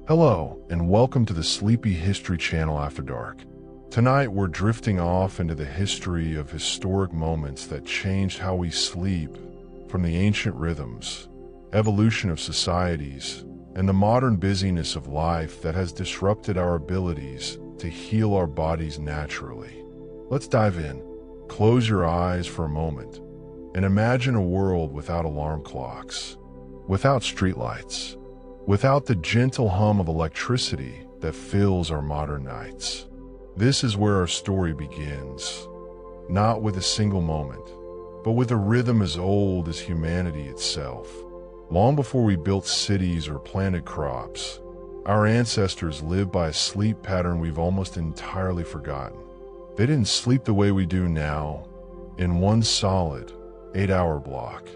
Hello, and welcome to the Sleepy History Channel After Dark. Tonight we're drifting off into the history of historic moments that changed how we sleep, from the ancient rhythms, evolution of societies, and the modern busyness of life that has disrupted our abilities to heal our bodies naturally. Let's dive in. Close your eyes for a moment and imagine a world without alarm clocks, without streetlights, without the gentle hum of electricity that fills our modern nights. This is where our story begins, not with a single moment, but with a rhythm as old as humanity itself. Long before we built cities or planted crops, our ancestors lived by a sleep pattern we've almost entirely forgotten. They didn't sleep the way we do now, in one solid, 8-hour block.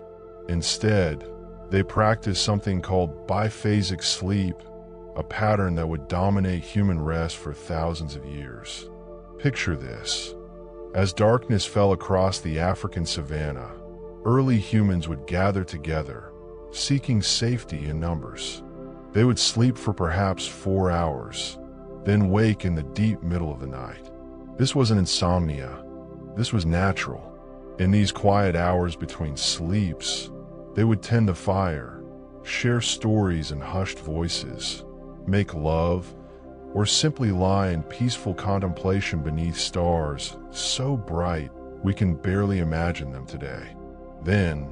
Instead, they practiced something called biphasic sleep, a pattern that would dominate human rest for thousands of years. Picture this. As darkness fell across the African savanna, early humans would gather together, seeking safety in numbers. They would sleep for perhaps 4 hours, then wake in the deep middle of the night. This wasn't insomnia. This was natural. In these quiet hours between sleeps, they would tend the fire, share stories in hushed voices, make love, or simply lie in peaceful contemplation beneath stars so bright we can barely imagine them today. Then,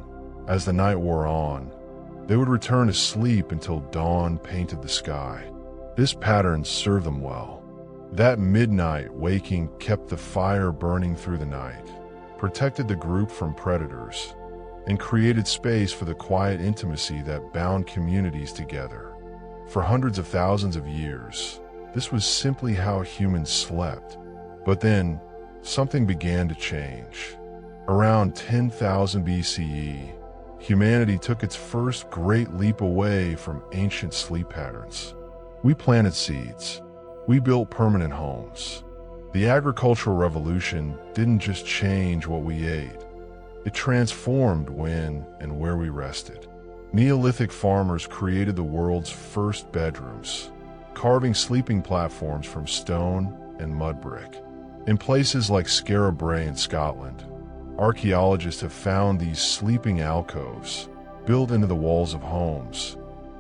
as the night wore on, they would return to sleep until dawn painted the sky. This pattern served them well. That midnight waking kept the fire burning through the night, protected the group from predators, and created space for the quiet intimacy that bound communities together. For hundreds of thousands of years, this was simply how humans slept. But then, something began to change. Around 10,000 BCE, humanity took its first great leap away from ancient sleep patterns. We planted seeds. We built permanent homes. The agricultural revolution didn't just change what we ate. It transformed when and where we rested. Neolithic farmers created the world's first bedrooms, carving sleeping platforms from stone and mud brick. In places like Skara Brae in Scotland, archaeologists have found these sleeping alcoves built into the walls of homes,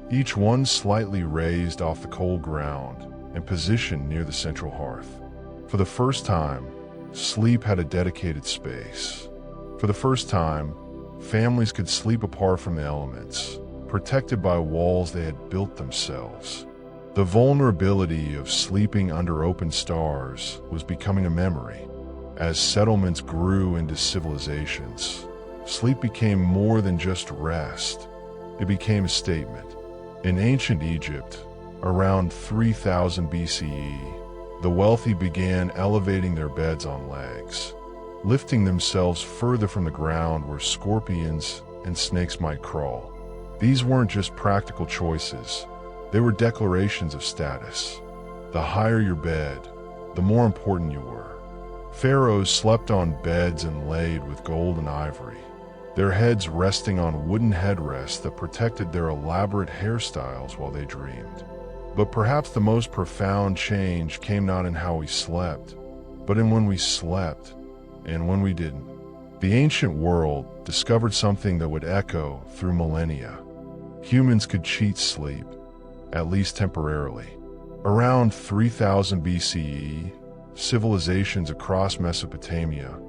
each one slightly raised off the cold ground and positioned near the central hearth. For the first time, sleep had a dedicated space. For the first time, families could sleep apart from the elements, protected by walls they had built themselves. The vulnerability of sleeping under open stars was becoming a memory. As settlements grew into civilizations, sleep became more than just rest. It became a statement. In ancient Egypt, around 3000 BCE, the wealthy began elevating their beds on legs, lifting themselves further from the ground where scorpions and snakes might crawl. These weren't just practical choices, they were declarations of status. The higher your bed, the more important you were. Pharaohs slept on beds inlaid with gold and ivory, their heads resting on wooden headrests that protected their elaborate hairstyles while they dreamed. But perhaps the most profound change came not in how we slept, but in when we slept and when we didn't. The ancient world discovered something that would echo through millennia. Humans could cheat sleep, at least temporarily. Around 3000 BCE, civilizations across Mesopotamia,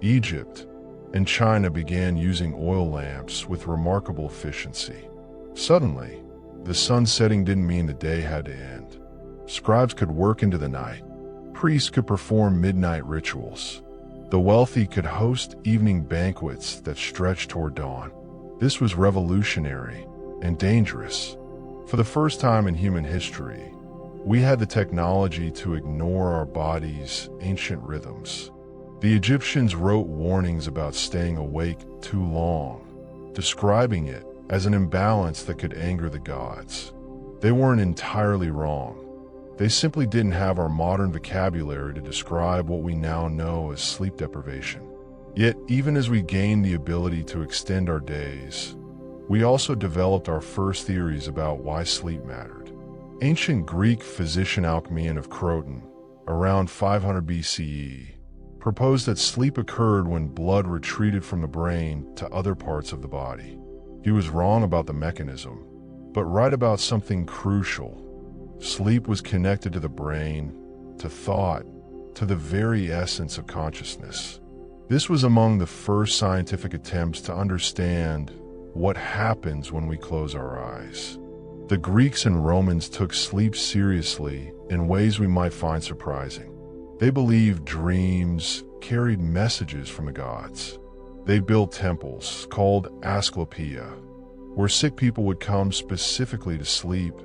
Egypt, and China began using oil lamps with remarkable efficiency. Suddenly, the sun setting didn't mean the day had to end. Scribes could work into the night. Priests could perform midnight rituals. The wealthy could host evening banquets that stretched toward dawn. This was revolutionary and dangerous. For the first time in human history, we had the technology to ignore our bodies' ancient rhythms. The Egyptians wrote warnings about staying awake too long, describing it as an imbalance that could anger the gods. They weren't entirely wrong. They simply didn't have our modern vocabulary to describe what we now know as sleep deprivation. Yet, even as we gained the ability to extend our days, we also developed our first theories about why sleep mattered. Ancient Greek physician Alcmaeon of Croton, around 500 BCE, proposed that sleep occurred when blood retreated from the brain to other parts of the body. He was wrong about the mechanism, but right about something crucial. Sleep was connected to the brain, to thought, to the very essence of consciousness. This was among the first scientific attempts to understand what happens when we close our eyes. The Greeks and Romans took sleep seriously in ways we might find surprising. They believed dreams carried messages from the gods. They built temples, called Asclepia, where sick people would come specifically to sleep,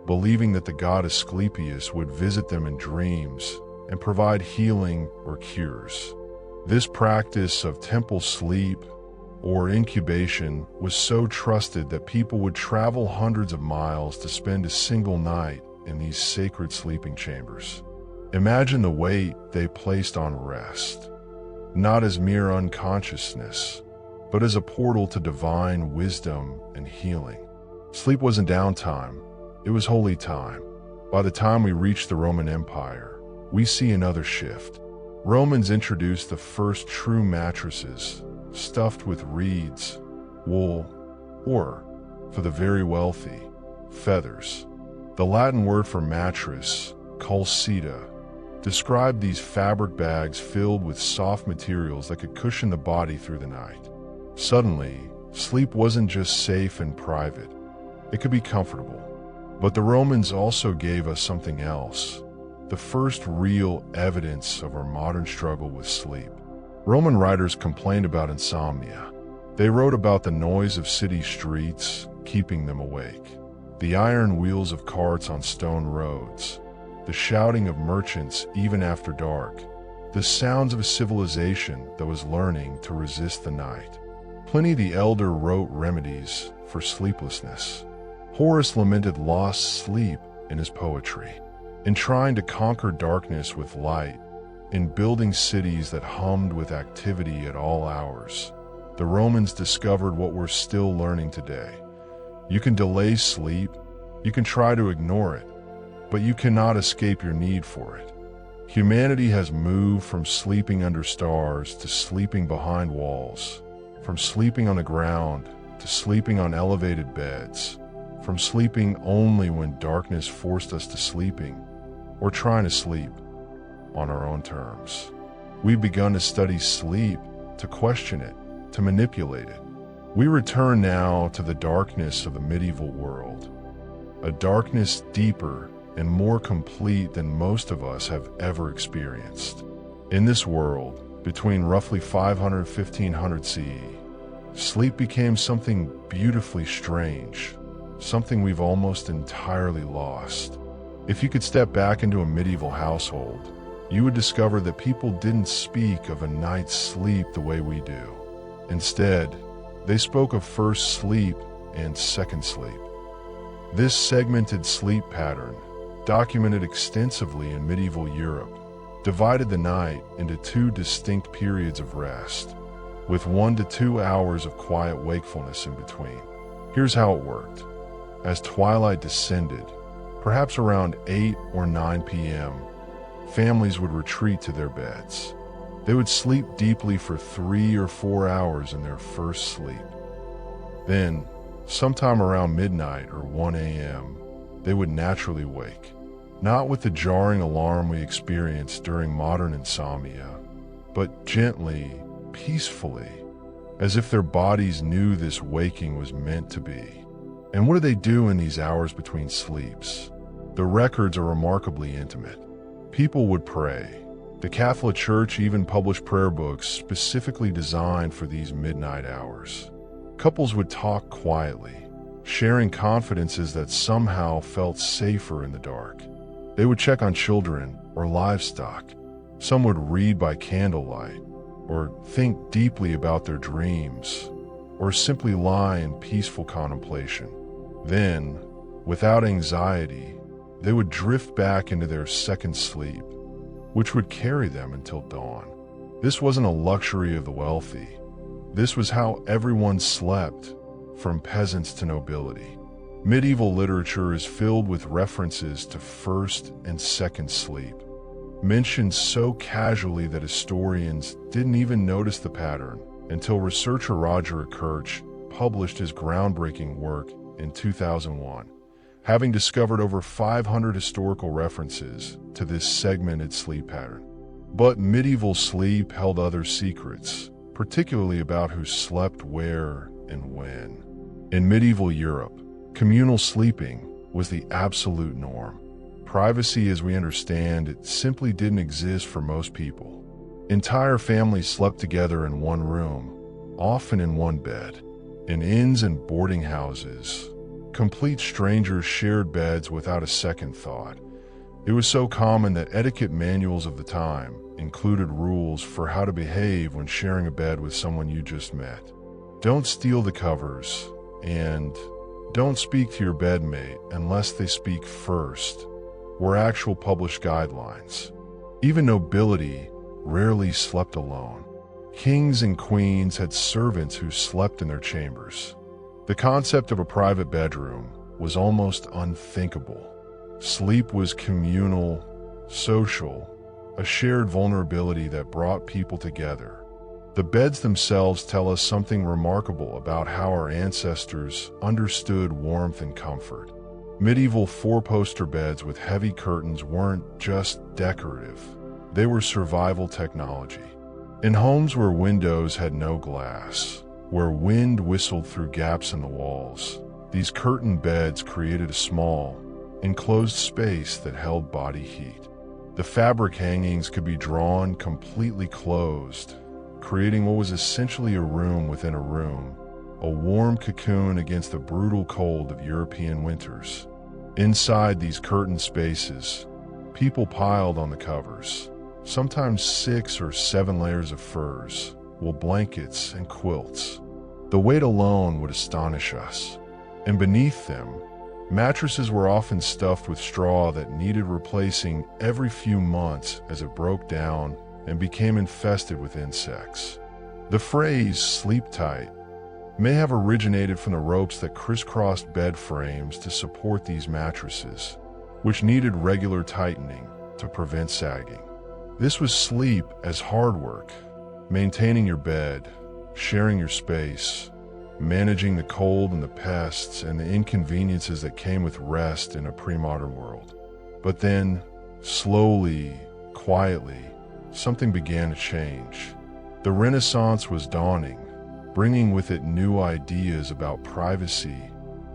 believing that the god Asclepius would visit them in dreams and provide healing or cures. This practice of temple sleep or incubation was so trusted that people would travel hundreds of miles to spend a single night in these sacred sleeping chambers. Imagine the weight they placed on rest, not as mere unconsciousness, but as a portal to divine wisdom and healing. Sleep wasn't downtime, it was holy time. By the time we reach the Roman Empire, we see another shift. Romans introduced the first true mattresses, stuffed with reeds, wool, or, for the very wealthy, feathers. The Latin word for mattress, colcita, described these fabric bags filled with soft materials that could cushion the body through the night. Suddenly, sleep wasn't just safe and private, it could be comfortable. But the Romans also gave us something else, the first real evidence of our modern struggle with sleep. Roman writers complained about insomnia. They wrote about the noise of city streets keeping them awake, the iron wheels of carts on stone roads, the shouting of merchants even after dark, the sounds of a civilization that was learning to resist the night. Pliny the Elder wrote remedies for sleeplessness. Horace lamented lost sleep in his poetry. In trying to conquer darkness with light, in building cities that hummed with activity at all hours, the Romans discovered what we're still learning today. You can delay sleep, you can try to ignore it, but you cannot escape your need for it. Humanity has moved from sleeping under stars to sleeping behind walls, from sleeping on the ground to sleeping on elevated beds, from sleeping only when darkness forced us to sleeping, or trying to sleep on our own terms. We've begun to study sleep, to question it, to manipulate it. We return now to the darkness of the medieval world, a darkness deeper and more complete than most of us have ever experienced. In this world, between roughly 500 and 1500 CE, sleep became something beautifully strange, something we've almost entirely lost. If you could step back into a medieval household, you would discover that people didn't speak of a night's sleep the way we do. Instead, they spoke of first sleep and second sleep. This segmented sleep pattern, documented extensively in medieval Europe, divided the night into two distinct periods of rest, with 1 to 2 hours of quiet wakefulness in between. Here's how it worked. As twilight descended, perhaps around 8 or 9 p.m., families would retreat to their beds. They would sleep deeply for 3 or 4 hours in their first sleep. Then, sometime around midnight or 1 a.m., they would naturally wake, not with the jarring alarm we experience during modern insomnia, but gently, peacefully, as if their bodies knew this waking was meant to be. And what do they do in these hours between sleeps? The records are remarkably intimate. People would pray. The Catholic Church even published prayer books specifically designed for these midnight hours. Couples would talk quietly, sharing confidences that somehow felt safer in the dark. They would check on children or livestock. Some would read by candlelight, or think deeply about their dreams, or simply lie in peaceful contemplation. Then, without anxiety, they would drift back into their second sleep, which would carry them until dawn. This wasn't a luxury of the wealthy. This was how everyone slept, from peasants to nobility. Medieval literature is filled with references to first and second sleep, mentioned so casually that historians didn't even notice the pattern until researcher Roger Kirch published his groundbreaking work in 2001, having discovered over 500 historical references to this segmented sleep pattern. But medieval sleep held other secrets, particularly about who slept where and when. In medieval Europe, communal sleeping was the absolute norm. Privacy as we understand it simply didn't exist for most people. Entire families slept together in one room, often in one bed. In inns and boarding houses, complete strangers shared beds without a second thought. It was so common that etiquette manuals of the time included rules for how to behave when sharing a bed with someone you just met. Don't steal the covers, and don't speak to your bedmate unless they speak first, were actual published guidelines. Even nobility rarely slept alone. Kings and queens had servants who slept in their chambers. The concept of a private bedroom was almost unthinkable. Sleep was communal, social, a shared vulnerability that brought people together. The beds themselves tell us something remarkable about how our ancestors understood warmth and comfort. Medieval four-poster beds with heavy curtains weren't just decorative. They were survival technology. In homes where windows had no glass, where wind whistled through gaps in the walls, these curtain beds created a small, enclosed space that held body heat. The fabric hangings could be drawn completely closed, creating what was essentially a room within a room, a warm cocoon against the brutal cold of European winters. Inside these curtained spaces, people piled on the covers, sometimes 6 or 7 layers of furs, wool blankets, and quilts. The weight alone would astonish us. And beneath them, mattresses were often stuffed with straw that needed replacing every few months as it broke down and became infested with insects. The phrase "sleep tight" may have originated from the ropes that crisscrossed bed frames to support these mattresses, which needed regular tightening to prevent sagging. This was sleep as hard work, maintaining your bed, sharing your space, managing the cold and the pests and the inconveniences that came with rest in a pre-modern world. But then, slowly, quietly, something began to change. The Renaissance was dawning, bringing with it new ideas about privacy,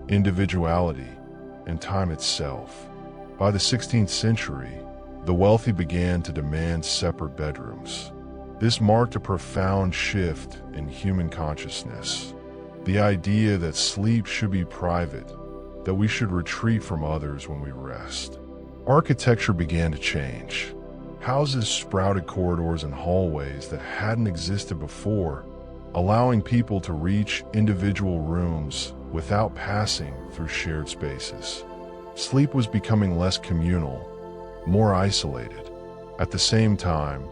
individuality, and time itself. By the 16th century, the wealthy began to demand separate bedrooms. This marked a profound shift in human consciousness. The idea that sleep should be private, that we should retreat from others when we rest. Architecture began to change. Houses sprouted corridors and hallways that hadn't existed before, allowing people to reach individual rooms without passing through shared spaces. Sleep was becoming less communal, more isolated. At the same time,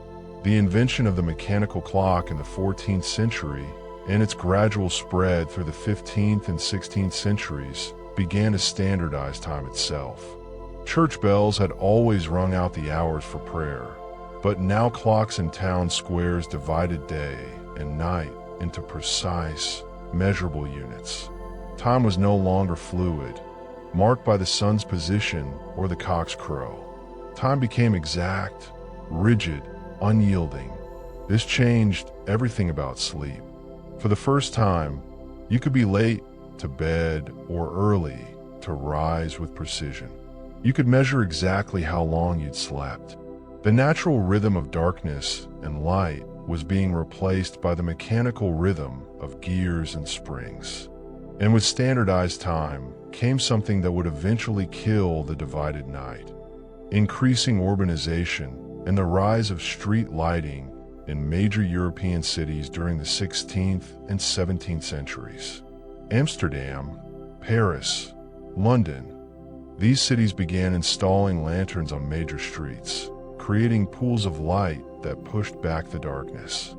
the invention of the mechanical clock in the 14th century and its gradual spread through the 15th and 16th centuries began to standardize time itself. Church bells had always rung out the hours for prayer, but now clocks in town squares divided day and night into precise, measurable units. Time was no longer fluid, marked by the sun's position or the cock's crow. Time became exact, rigid, unyielding. This changed everything about sleep. For the first time, you could be late to bed or early to rise with precision. You could measure exactly how long you'd slept. The natural rhythm of darkness and light was being replaced by the mechanical rhythm of gears and springs. And with standardized time came something that would eventually kill the divided night. Increasing urbanization and the rise of street lighting in major European cities during the 16th and 17th centuries. Amsterdam, Paris, London. These cities began installing lanterns on major streets, creating pools of light that pushed back the darkness.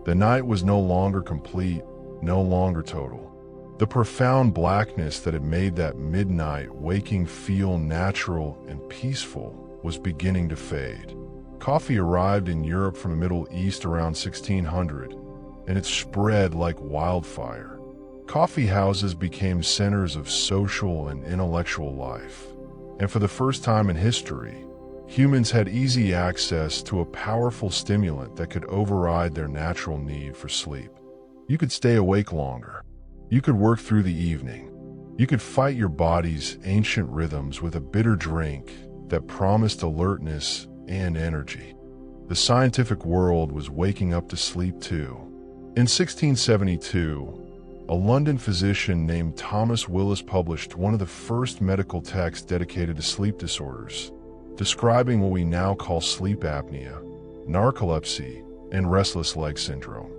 The night was no longer complete, no longer total. The profound blackness that had made that midnight waking feel natural and peaceful was beginning to fade. Coffee arrived in Europe from the Middle East around 1600, and it spread like wildfire. Coffee houses became centers of social and intellectual life, and for the first time in history, humans had easy access to a powerful stimulant that could override their natural need for sleep. You could stay awake longer. You could work through the evening. You could fight your body's ancient rhythms with a bitter drink that promised alertness and energy. The scientific world was waking up to sleep too. In 1672, a London physician named Thomas Willis published one of the first medical texts dedicated to sleep disorders, describing what we now call sleep apnea, narcolepsy, and restless leg syndrome.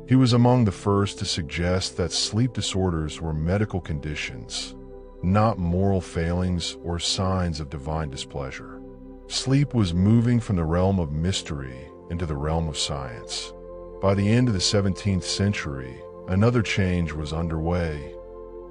He was among the first to suggest that sleep disorders were medical conditions, not moral failings or signs of divine displeasure. Sleep was moving from the realm of mystery into the realm of science. By the end of the 17th century, another change was underway,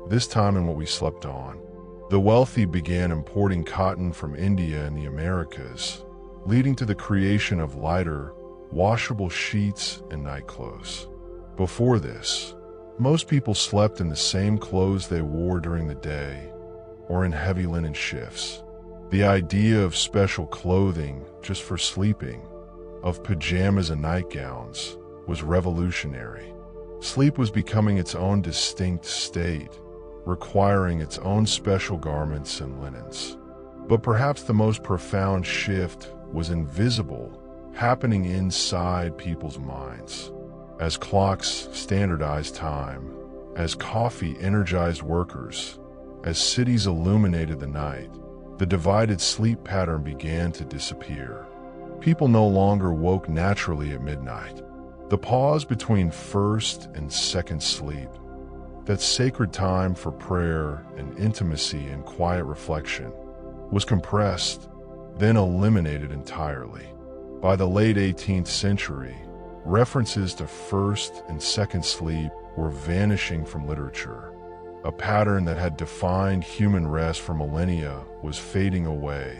this time in what we slept on. The wealthy began importing cotton from India and the Americas, leading to the creation of lighter, washable sheets and nightclothes. Before this, most people slept in the same clothes they wore during the day, or in heavy linen shifts. The idea of special clothing just for sleeping, of pajamas and nightgowns, was revolutionary. Sleep was becoming its own distinct state, requiring its own special garments and linens. But perhaps the most profound shift was invisible, happening inside people's minds. As clocks standardized time, as coffee energized workers, as cities illuminated the night, the divided sleep pattern began to disappear. People no longer woke naturally at midnight. The pause between first and second sleep, that sacred time for prayer and intimacy and quiet reflection, was compressed, then eliminated entirely. By the late 18th century, references to first and second sleep were vanishing from literature. A pattern that had defined human rest for millennia was fading away,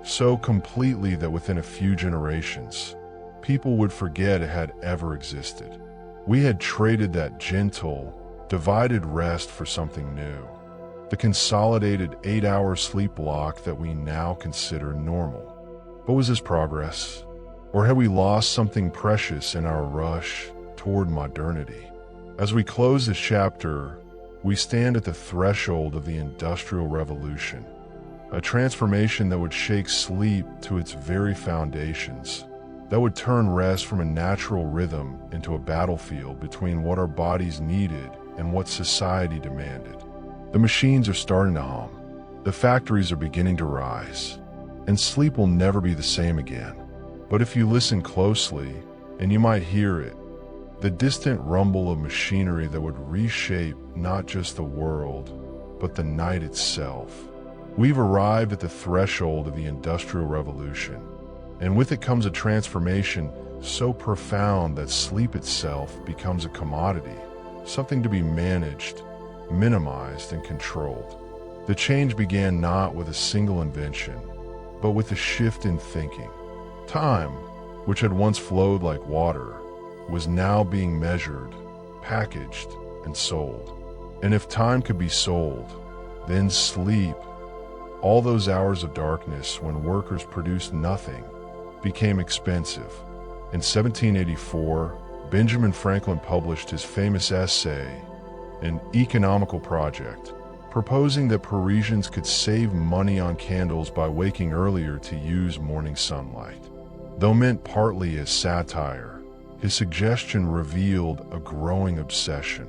so completely that within a few generations, people would forget it had ever existed. We had traded that gentle, divided rest for something new, the consolidated 8-hour sleep block that we now consider normal. But was this progress? Or had we lost something precious in our rush toward modernity? As we close this chapter, we stand at the threshold of the Industrial Revolution, a transformation that would shake sleep to its very foundations, that would turn rest from a natural rhythm into a battlefield between what our bodies needed and what society demanded. The machines are starting to hum, the factories are beginning to rise, and sleep will never be the same again. But if you listen closely, and you might hear it, the distant rumble of machinery that would reshape not just the world, but the night itself. We've arrived at the threshold of the Industrial Revolution, and with it comes a transformation so profound that sleep itself becomes a commodity, something to be managed, minimized, and controlled. The change began not with a single invention, but with a shift in thinking. Time, which had once flowed like water, was now being measured, packaged, and sold. And if time could be sold, then sleep, all those hours of darkness when workers produced nothing, became expensive. In 1784, Benjamin Franklin published his famous essay, An Economical Project, proposing that Parisians could save money on candles by waking earlier to use morning sunlight. Though meant partly as satire, his suggestion revealed a growing obsession.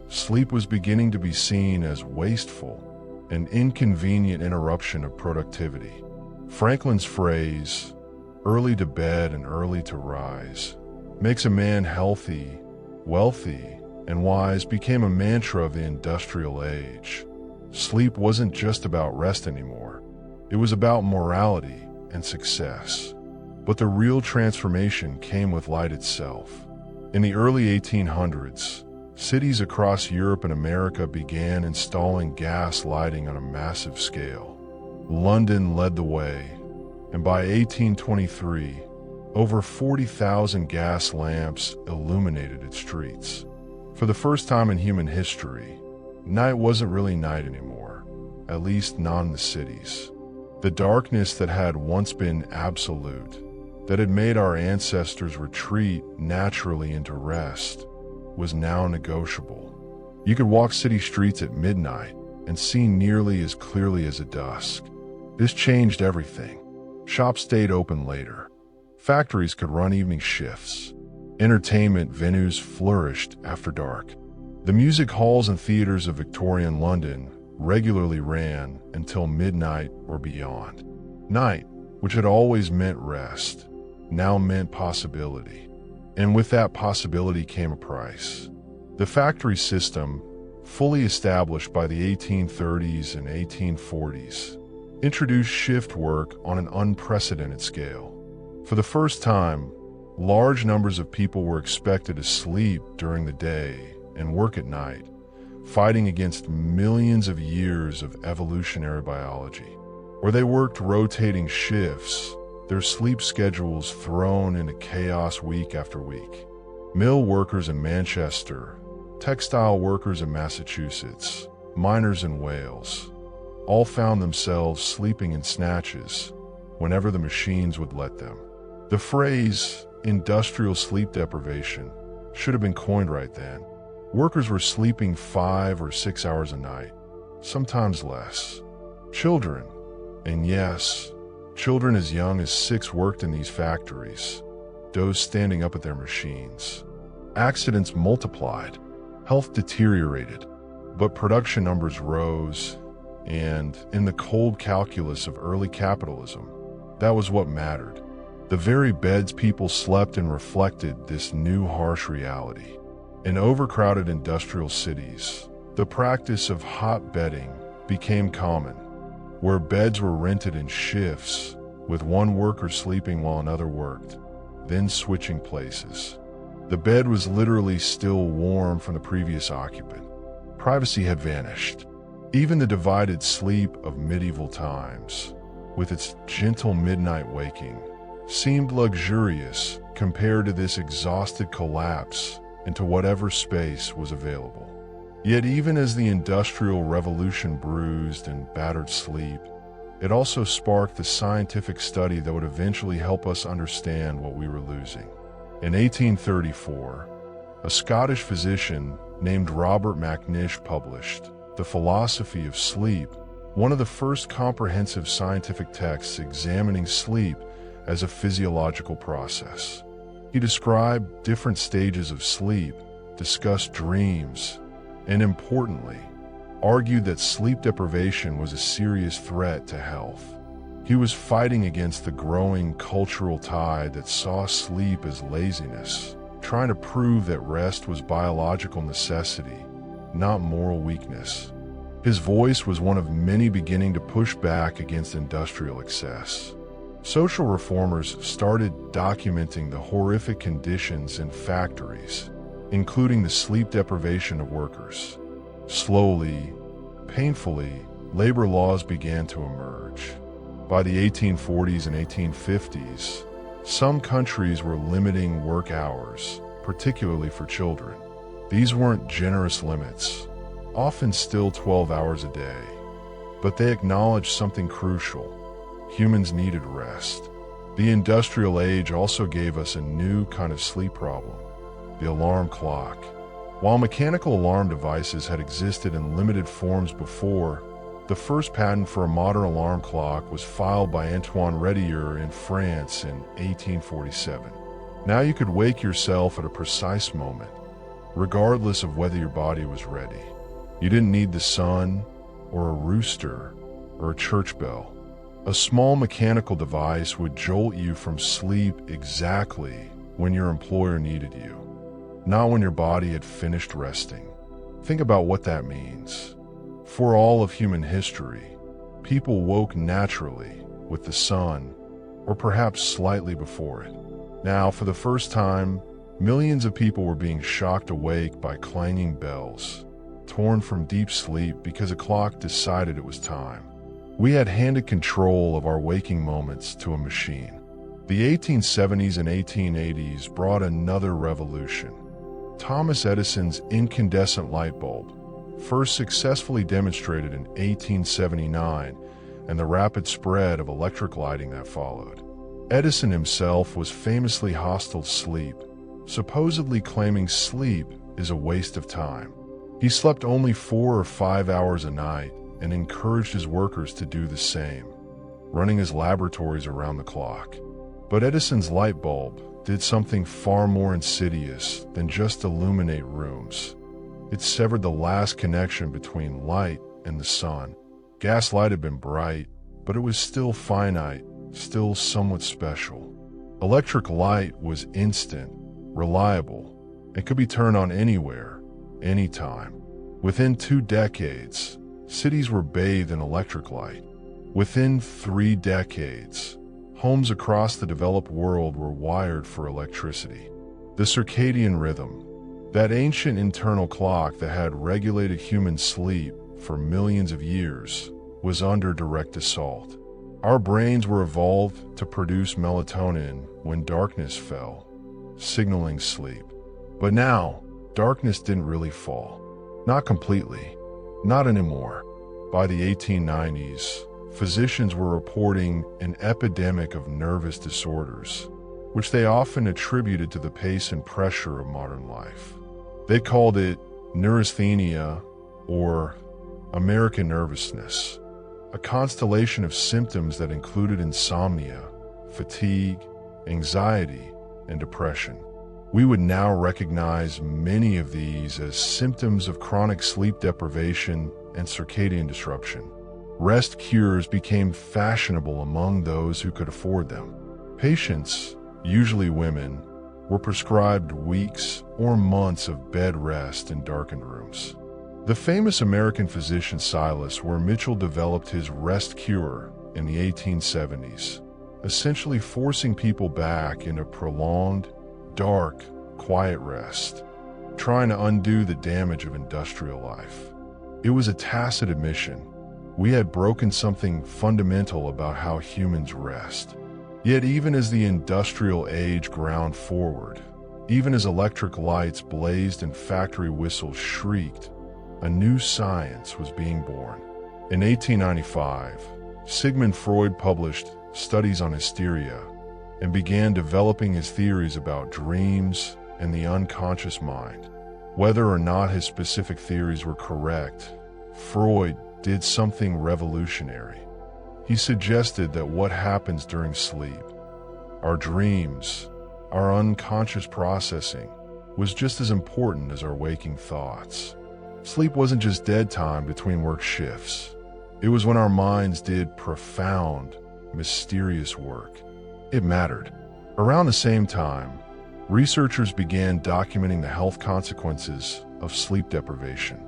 Sleep was beginning to be seen as wasteful, an inconvenient interruption of productivity. Franklin's phrase, "early to bed and early to rise," makes a man healthy, wealthy, and wise became a mantra of the industrial age. Sleep wasn't just about rest anymore. It was about morality and success. But the real transformation came with light itself. In the early 1800s, Cities across Europe and America began installing gas lighting on a massive scale. London led the way, and by 1823, over 40,000 gas lamps illuminated its streets. For the first time in human history, night wasn't really night anymore, at least not in the cities. The darkness that had once been absolute, that had made our ancestors retreat naturally into rest, was now negotiable. You could walk city streets at midnight and see nearly as clearly as at dusk. This changed everything. Shops stayed open later. Factories could run evening shifts. Entertainment venues flourished after dark. The music halls and theaters of Victorian London regularly ran until midnight or beyond. Night, which had always meant rest, now meant possibility. And with that possibility came a price. The factory system, fully established by the 1830s and 1840s, introduced shift work on an unprecedented scale. For the first time, large numbers of people were expected to sleep during the day and work at night, fighting against millions of years of evolutionary biology. Where they worked rotating shifts, their sleep schedules thrown into chaos week after week. Mill workers in Manchester, textile workers in Massachusetts, miners in Wales, all found themselves sleeping in snatches whenever the machines would let them. The phrase, industrial sleep deprivation, should have been coined right then. Workers were sleeping 5 or 6 hours a night, sometimes less. Children, and yes, children as young as 6 worked in these factories, those standing up at their machines. Accidents multiplied, health deteriorated, but production numbers rose, and in the cold calculus of early capitalism, that was what mattered. The very beds people slept in reflected this new harsh reality. In overcrowded industrial cities, the practice of hot bedding became common, where beds were rented in shifts, with one worker sleeping while another worked, then switching places. The bed was literally still warm from the previous occupant. Privacy had vanished. Even the divided sleep of medieval times, with its gentle midnight waking, seemed luxurious compared to this exhausted collapse into whatever space was available. Yet even as the Industrial Revolution bruised and battered sleep, it also sparked the scientific study that would eventually help us understand what we were losing. In 1834, a Scottish physician named Robert Macnish published The Philosophy of Sleep, one of the first comprehensive scientific texts examining sleep as a physiological process. He described different stages of sleep, discussed dreams, and importantly, argued that sleep deprivation was a serious threat to health. He was fighting against the growing cultural tide that saw sleep as laziness, trying to prove that rest was biological necessity, not moral weakness. His voice was one of many beginning to push back against industrial excess. Social reformers started documenting the horrific conditions in factories, including the sleep deprivation of workers. Slowly, painfully, labor laws began to emerge. By the 1840s and 1850s, some countries were limiting work hours, particularly for children. These weren't generous limits, often still 12 hours a day, but they acknowledged something crucial. Humans needed rest. The industrial age also gave us a new kind of sleep problem, the alarm clock. While mechanical alarm devices had existed in limited forms before, the first patent for a modern alarm clock was filed by Antoine Retier in France in 1847. Now you could wake yourself at a precise moment, regardless of whether your body was ready. You didn't need the sun, or a rooster, or a church bell. A small mechanical device would jolt you from sleep exactly when your employer needed you, not when your body had finished resting. Think about what that means. For all of human history, people woke naturally with the sun, or perhaps slightly before it. Now, for the first time, Millions of people were being shocked awake by clanging bells, torn from deep sleep because a clock decided it was time. We had handed control of our waking moments to a machine. The 1870s and 1880s brought another revolution. Thomas Edison's incandescent light bulb, first successfully demonstrated in 1879, and the rapid spread of electric lighting that followed. Edison himself was famously hostile to sleep, supposedly claiming sleep is a waste of time. He slept only 4 or 5 hours a night and encouraged his workers to do the same, running his laboratories around the clock. But Edison's light bulb did something far more insidious than just illuminate rooms. It severed the last connection between light and the sun. Gaslight had been bright, but it was still finite, still somewhat special. Electric light was instant, reliable, and could be turned on anywhere, anytime. Within 2 decades, cities were bathed in electric light. Within 3 decades, homes across the developed world were wired for electricity. The circadian rhythm, that ancient internal clock that had regulated human sleep for millions of years, was under direct assault. Our brains were evolved to produce melatonin when darkness fell, signaling sleep. But now, darkness didn't really fall. Not completely. Not anymore. By the 1890s, physicians were reporting an epidemic of nervous disorders, which they often attributed to the pace and pressure of modern life. They called it neurasthenia or American nervousness, a constellation of symptoms that included insomnia, fatigue, anxiety, and depression. We would now recognize many of these as symptoms of chronic sleep deprivation and circadian disruption. Rest cures became fashionable among those who could afford them. Patients, usually women, were prescribed weeks or months of bed rest in darkened rooms. The famous American physician Silas, where Mitchell developed his rest cure in the 1870s, essentially forcing people back into prolonged, dark, quiet rest, trying to undo the damage of industrial life. It was a tacit admission. We had broken something fundamental about how humans rest. Yet even as the industrial age ground forward, even as electric lights blazed and factory whistles shrieked, a new science was being born. In 1895, Sigmund Freud published Studies on Hysteria and began developing his theories about dreams and the unconscious mind. Whether or not his specific theories were correct, Freud did something revolutionary. He suggested that what happens during sleep, our dreams, our unconscious processing, was just as important as our waking thoughts. Sleep wasn't just dead time between work shifts. It was when our minds did profound, mysterious work. It mattered. Around the same time, researchers began documenting the health consequences of sleep deprivation.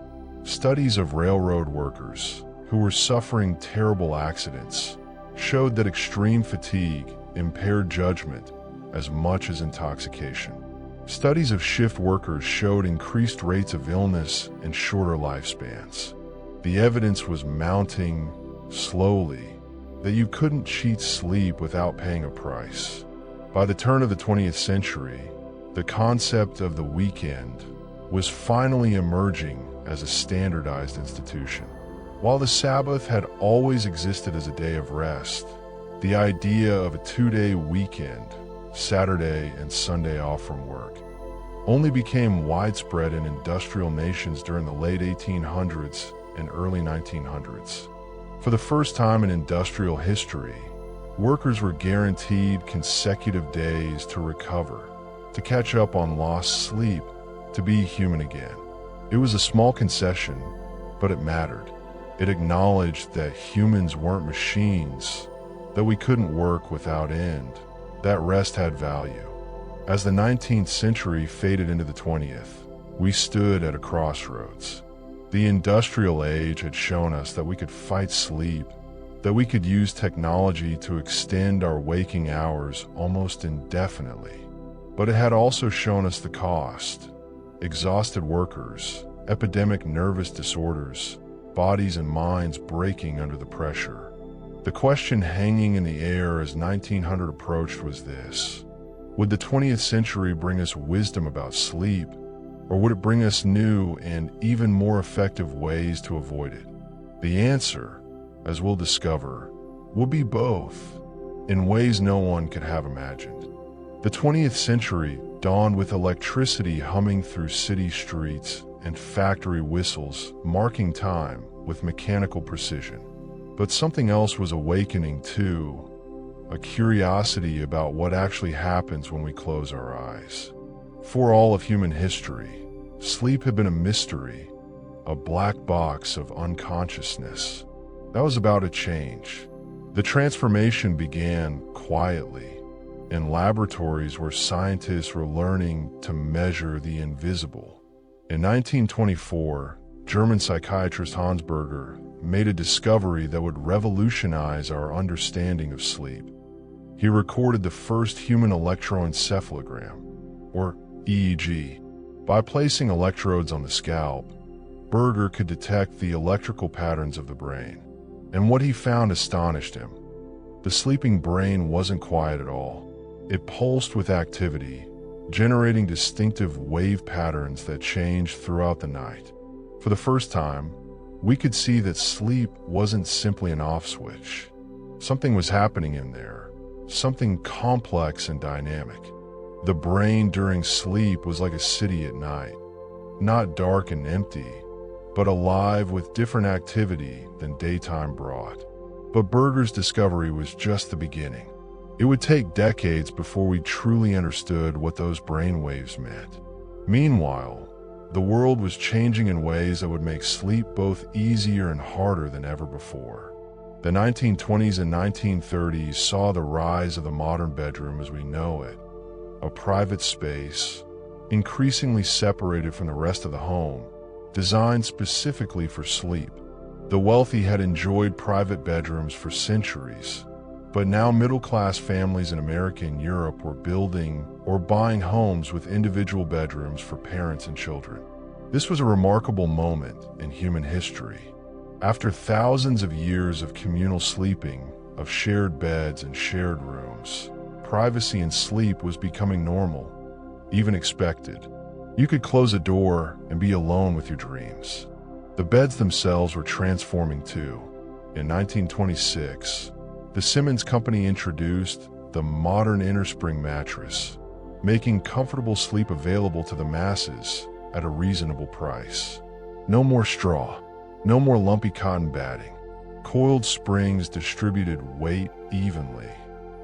Studies of railroad workers who were suffering terrible accidents showed that extreme fatigue impaired judgment as much as intoxication. Studies of shift workers showed increased rates of illness and shorter lifespans. The evidence was mounting slowly that you couldn't cheat sleep without paying a price. By the turn of the 20th century, the concept of the weekend was finally emerging as a standardized institution. While the Sabbath had always existed as a day of rest, the idea of a 2-day weekend, Saturday and Sunday off from work, only became widespread in industrial nations during the late 1800s and early 1900s. For the first time in industrial history, workers were guaranteed consecutive days to recover, to catch up on lost sleep, to be human again. It was a small concession, but it mattered. It acknowledged that humans weren't machines, that we couldn't work without end, that rest had value. As the 19th century faded into the 20th, we stood at a crossroads. The industrial age had shown us that we could fight sleep, that we could use technology to extend our waking hours almost indefinitely. But it had also shown us the cost: exhausted workers, epidemic nervous disorders, bodies and minds breaking under the pressure. The question hanging in the air as 1900 approached was this: would the 20th century bring us wisdom about sleep, or would it bring us new and even more effective ways to avoid it? The answer, as we'll discover, will be both, in ways no one could have imagined. The 20th century dawned with electricity humming through city streets and factory whistles marking time with mechanical precision. But something else was awakening too: a curiosity about what actually happens when we close our eyes. For all of human history, sleep had been a mystery, a black box of unconsciousness. That was about to change. The transformation began quietly, in laboratories where scientists were learning to measure the invisible. In 1924, German psychiatrist Hans Berger made a discovery that would revolutionize our understanding of sleep. He recorded the first human electroencephalogram, or EEG. By placing electrodes on the scalp, Berger could detect the electrical patterns of the brain. And what he found astonished him. The sleeping brain wasn't quiet at all. It pulsed with activity, generating distinctive wave patterns that changed throughout the night. For the first time, we could see that sleep wasn't simply an off switch. Something was happening in there, something complex and dynamic. The brain during sleep was like a city at night, not dark and empty, but alive with different activity than daytime brought. But Berger's discovery was just the beginning. It would take decades before we truly understood what those brainwaves meant. Meanwhile, the world was changing in ways that would make sleep both easier and harder than ever before. The 1920s and 1930s saw the rise of the modern bedroom as we know it, a private space, increasingly separated from the rest of the home, designed specifically for sleep. The wealthy had enjoyed private bedrooms for centuries, but now middle-class families in America and Europe were building or buying homes with individual bedrooms for parents and children. This was a remarkable moment in human history. After thousands of years of communal sleeping, of shared beds and shared rooms, privacy and sleep was becoming normal, even expected. You could close a door and be alone with your dreams. The beds themselves were transforming too. In 1926, the Simmons Company introduced the modern innerspring mattress, making comfortable sleep available to the masses at a reasonable price. No more straw, no more lumpy cotton batting. Coiled springs distributed weight evenly,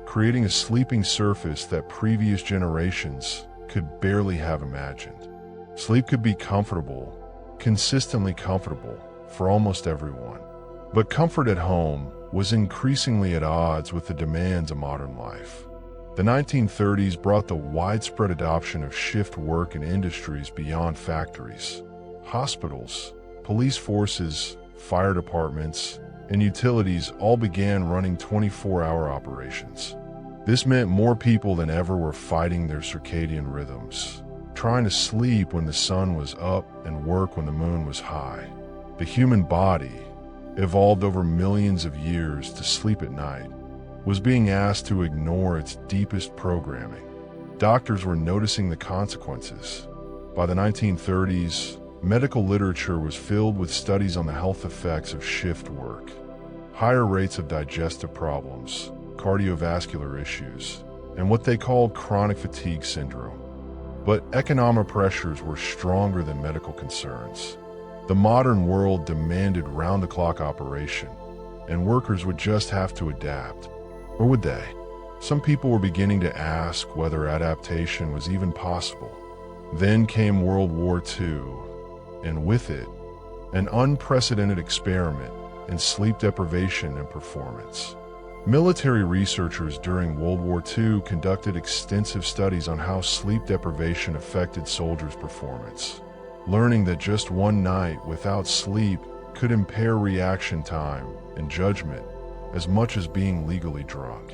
creating a sleeping surface that previous generations could barely have imagined. Sleep could be comfortable, consistently comfortable, for almost everyone. But comfort at home was increasingly at odds with the demands of modern life. The 1930s brought the widespread adoption of shift work in industries beyond factories. Hospitals, police forces, fire departments, and utilities all began running 24-hour operations. This meant more people than ever were fighting their circadian rhythms, trying to sleep when the sun was up and work when the moon was high. The human body, evolved over millions of years to sleep at night, was being asked to ignore its deepest programming. Doctors were noticing the consequences. By the 1930s, medical literature was filled with studies on the health effects of shift work. Higher rates of digestive problems, cardiovascular issues, and what they called chronic fatigue syndrome. But economic pressures were stronger than medical concerns. The modern world demanded round-the-clock operation, and workers would just have to adapt. Or would they? Some people were beginning to ask whether adaptation was even possible. Then came World War II, and with it, an unprecedented experiment in sleep deprivation and performance. Military researchers during World War II conducted extensive studies on how sleep deprivation affected soldiers' performance, learning that just one night without sleep could impair reaction time and judgment as much as being legally drunk.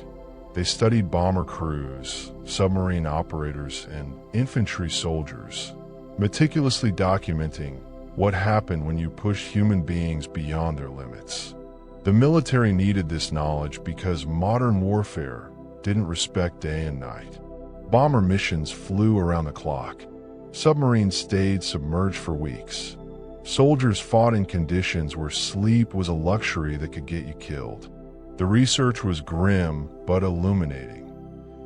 They studied bomber crews, submarine operators, and infantry soldiers, meticulously documenting what happened when you push human beings beyond their limits. The military needed this knowledge because modern warfare didn't respect day and night. Bomber missions flew around the clock. Submarines stayed submerged for weeks. Soldiers fought in conditions where sleep was a luxury that could get you killed. The research was grim but illuminating.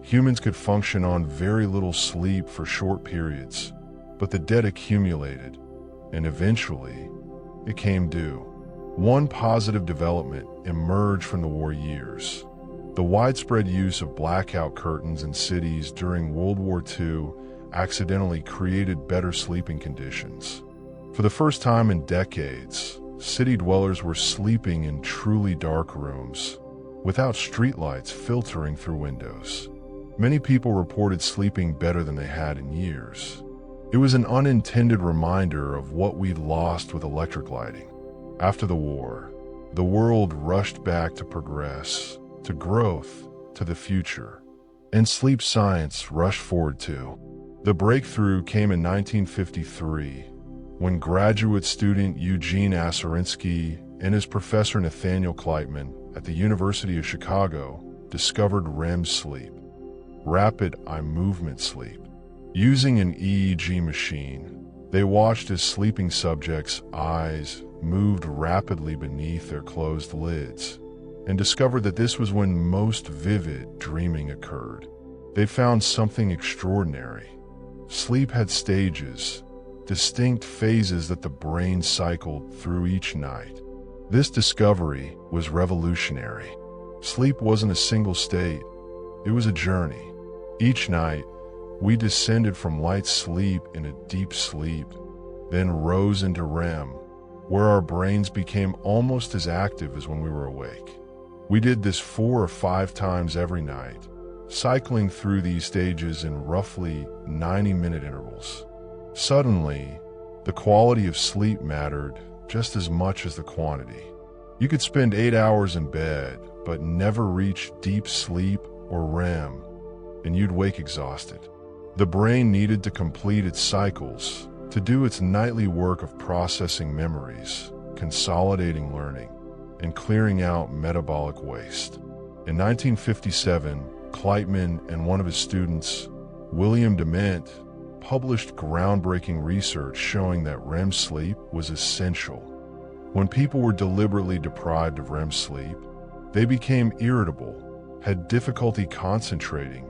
Humans could function on very little sleep for short periods, but the debt accumulated, and eventually, it came due. One positive development emerged from the war years: the widespread use of blackout curtains in cities during World War II accidentally created better sleeping conditions. For the first time in decades, city dwellers were sleeping in truly dark rooms, without streetlights filtering through windows. Many people reported sleeping better than they had in years. It was an unintended reminder of what we'd lost with electric lighting. After the war, the world rushed back to progress, to growth, to the future. And sleep science rushed forward too. The breakthrough came in 1953, when graduate student Eugene Aserinsky and his professor Nathaniel Kleitman at the University of Chicago discovered REM sleep, rapid eye movement sleep. Using an EEG machine, they watched as sleeping subjects' eyes moved rapidly beneath their closed lids, and discovered that this was when most vivid dreaming occurred. They found something extraordinary. Sleep had stages, distinct phases that the brain cycled through each night. This discovery was revolutionary. Sleep wasn't a single state, it was a journey. Each night, we descended from light sleep into deep sleep, then rose into REM, where our brains became almost as active as when we were awake. We did this 4 or 5 times every night, cycling through these stages in roughly 90-minute intervals. Suddenly, the quality of sleep mattered just as much as the quantity. You could spend 8 hours in bed, but never reach deep sleep or REM, and you'd wake exhausted. The brain needed to complete its cycles, to do its nightly work of processing memories, consolidating learning, and clearing out metabolic waste. In 1957, Kleitman and one of his students, William Dement, published groundbreaking research showing that REM sleep was essential. When people were deliberately deprived of REM sleep, they became irritable, had difficulty concentrating,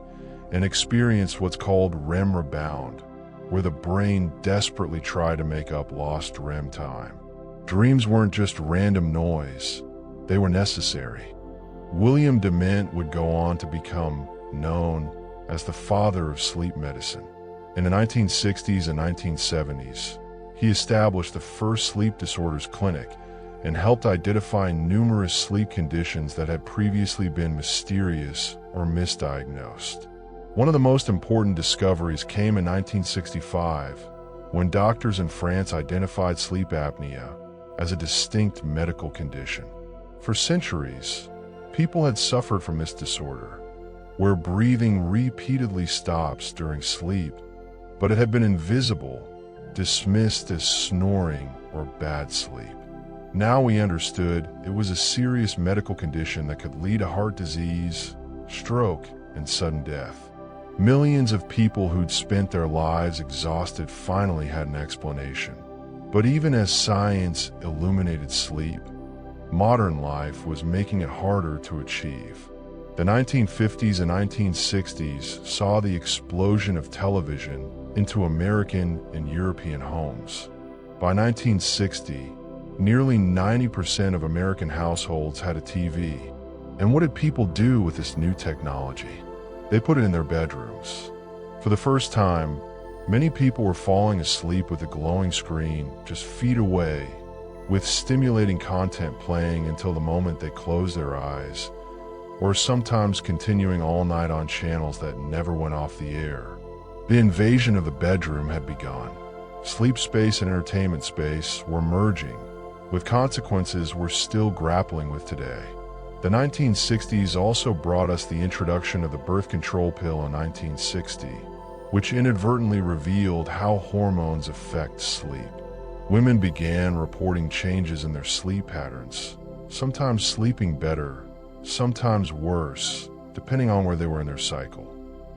and experienced what's called REM rebound, where the brain desperately tried to make up lost REM time. Dreams weren't just random noise, they were necessary. William Dement would go on to become known as the father of sleep medicine. In the 1960s and 1970s, he established the first sleep disorders clinic and helped identify numerous sleep conditions that had previously been mysterious or misdiagnosed. One of the most important discoveries came in 1965, when doctors in France identified sleep apnea as a distinct medical condition. For centuries, people had suffered from this disorder, where breathing repeatedly stops during sleep, but it had been invisible, dismissed as snoring or bad sleep. Now we understood it was a serious medical condition that could lead to heart disease, stroke, and sudden death. Millions of people who'd spent their lives exhausted finally had an explanation. But even as science illuminated sleep, modern life was making it harder to achieve. The 1950s and 1960s saw the explosion of television into American and European homes. By 1960, nearly 90% of American households had a TV. And what did people do with this new technology? They put it in their bedrooms. For the first time, many people were falling asleep with a glowing screen just feet away, with stimulating content playing until the moment they closed their eyes, or sometimes continuing all night on channels that never went off the air. The invasion of the bedroom had begun. Sleep space and entertainment space were merging, with consequences we're still grappling with today. The 1960s also brought us the introduction of the birth control pill in 1960, which inadvertently revealed how hormones affect sleep. Women began reporting changes in their sleep patterns, sometimes sleeping better, sometimes worse, depending on where they were in their cycle.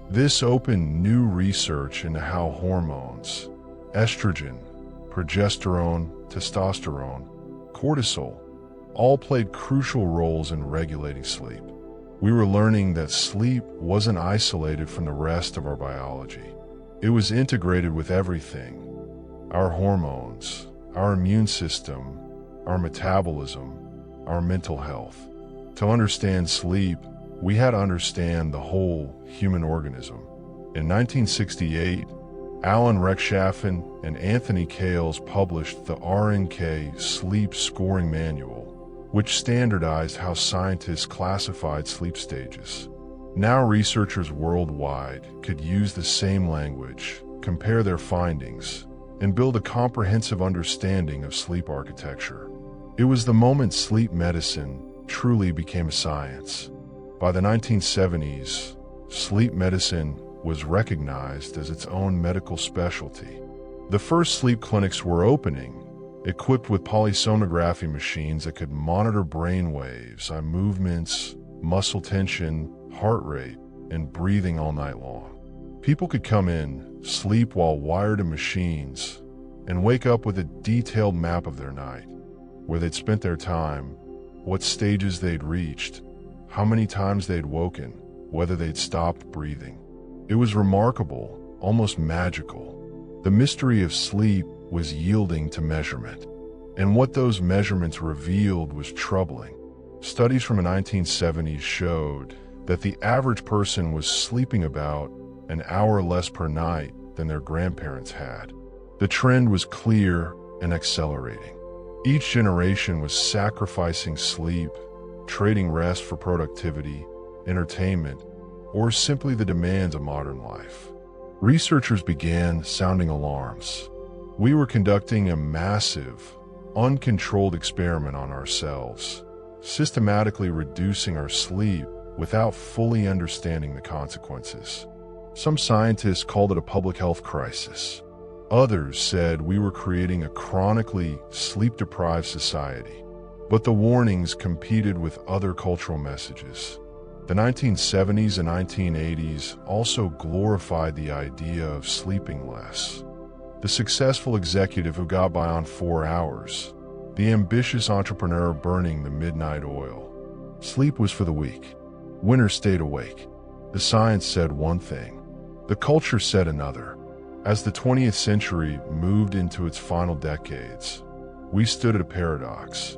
This opened new research into how hormones, estrogen, progesterone, testosterone, cortisol, all played crucial roles in regulating sleep. We were learning that sleep wasn't isolated from the rest of our biology. It was integrated with everything: our hormones, our immune system, our metabolism, our mental health. To understand sleep, we had to understand the whole human organism. In 1968, Alan Rechtschaffen and Anthony Cales published the RNK Sleep Scoring Manual, which standardized how scientists classified sleep stages. Now researchers worldwide could use the same language, compare their findings, and build a comprehensive understanding of sleep architecture. It was the moment sleep medicine truly became a science. By the 1970s, sleep medicine was recognized as its own medical specialty. The first sleep clinics were opening, equipped with polysomnography machines that could monitor brain waves, eye movements, muscle tension, heart rate, and breathing all night long. People could come in, sleep while wired in machines, and wake up with a detailed map of their night, where they'd spent their time, what stages they'd reached, how many times they'd woken, whether they'd stopped breathing. It was remarkable, almost magical. The mystery of sleep was yielding to measurement, and what those measurements revealed was troubling. Studies from the 1970s showed that the average person was sleeping about an hour less per night than their grandparents had. The trend was clear and accelerating. Each generation was sacrificing sleep, trading rest for productivity, entertainment, or simply the demands of modern life. Researchers began sounding alarms. We were conducting a massive, uncontrolled experiment on ourselves, systematically reducing our sleep without fully understanding the consequences. Some scientists called it a public health crisis. Others said we were creating a chronically sleep-deprived society. But the warnings competed with other cultural messages. The 1970s and 1980s also glorified the idea of sleeping less. The successful executive who got by on 4 hours, the ambitious entrepreneur burning the midnight oil. Sleep was for the weak. Winners stayed awake. The science said one thing. The culture said another. As the 20th century moved into its final decades, we stood at a paradox.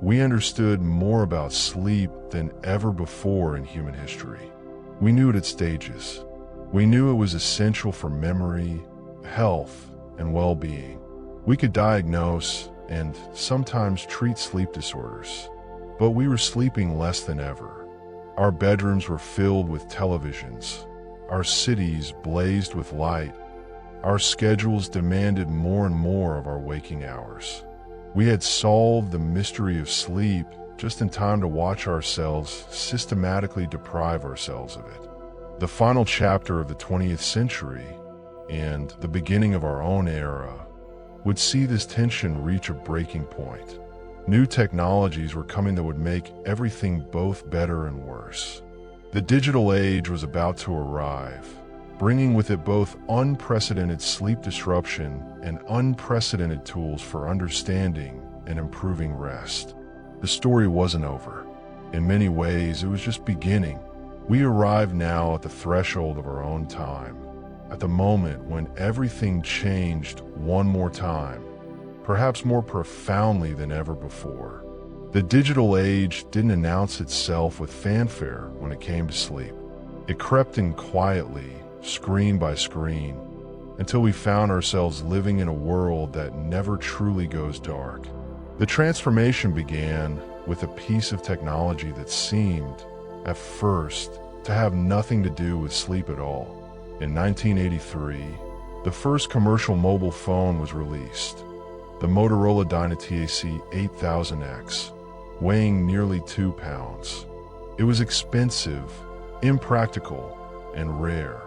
We understood more about sleep than ever before in human history. We knew it at stages. We knew it was essential for memory, health, and well-being. We could diagnose and sometimes treat sleep disorders, but we were sleeping less than ever. Our bedrooms were filled with televisions. Our cities blazed with light. Our schedules demanded more and more of our waking hours. We had solved the mystery of sleep just in time to watch ourselves systematically deprive ourselves of it. The final chapter of the 20th century, and the beginning of our own era, would see this tension reach a breaking point. New technologies were coming that would make everything both better and worse. The digital age was about to arrive, bringing with it both unprecedented sleep disruption and unprecedented tools for understanding and improving rest. The story wasn't over. In many ways, it was just beginning. We arrived now at the threshold of our own time, at the moment when everything changed one more time, perhaps more profoundly than ever before. The digital age didn't announce itself with fanfare when it came to sleep. It crept in quietly, screen by screen, until we found ourselves living in a world that never truly goes dark. The transformation began with a piece of technology that seemed, at first, to have nothing to do with sleep at all. In 1983, the first commercial mobile phone was released, the Motorola Dynatac 8000X. weighing nearly 2 pounds. It was expensive, impractical, and rare,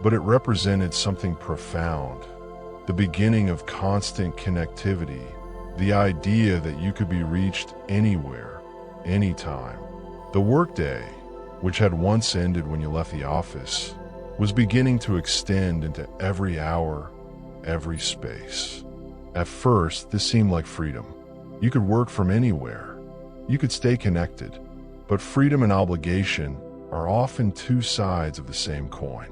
but it represented something profound, the beginning of constant connectivity, the idea that you could be reached anywhere, anytime. The workday, which had once ended when you left the office, was beginning to extend into every hour, every space. At first, this seemed like freedom. You could work from anywhere. You could stay connected. But freedom and obligation are often two sides of the same coin.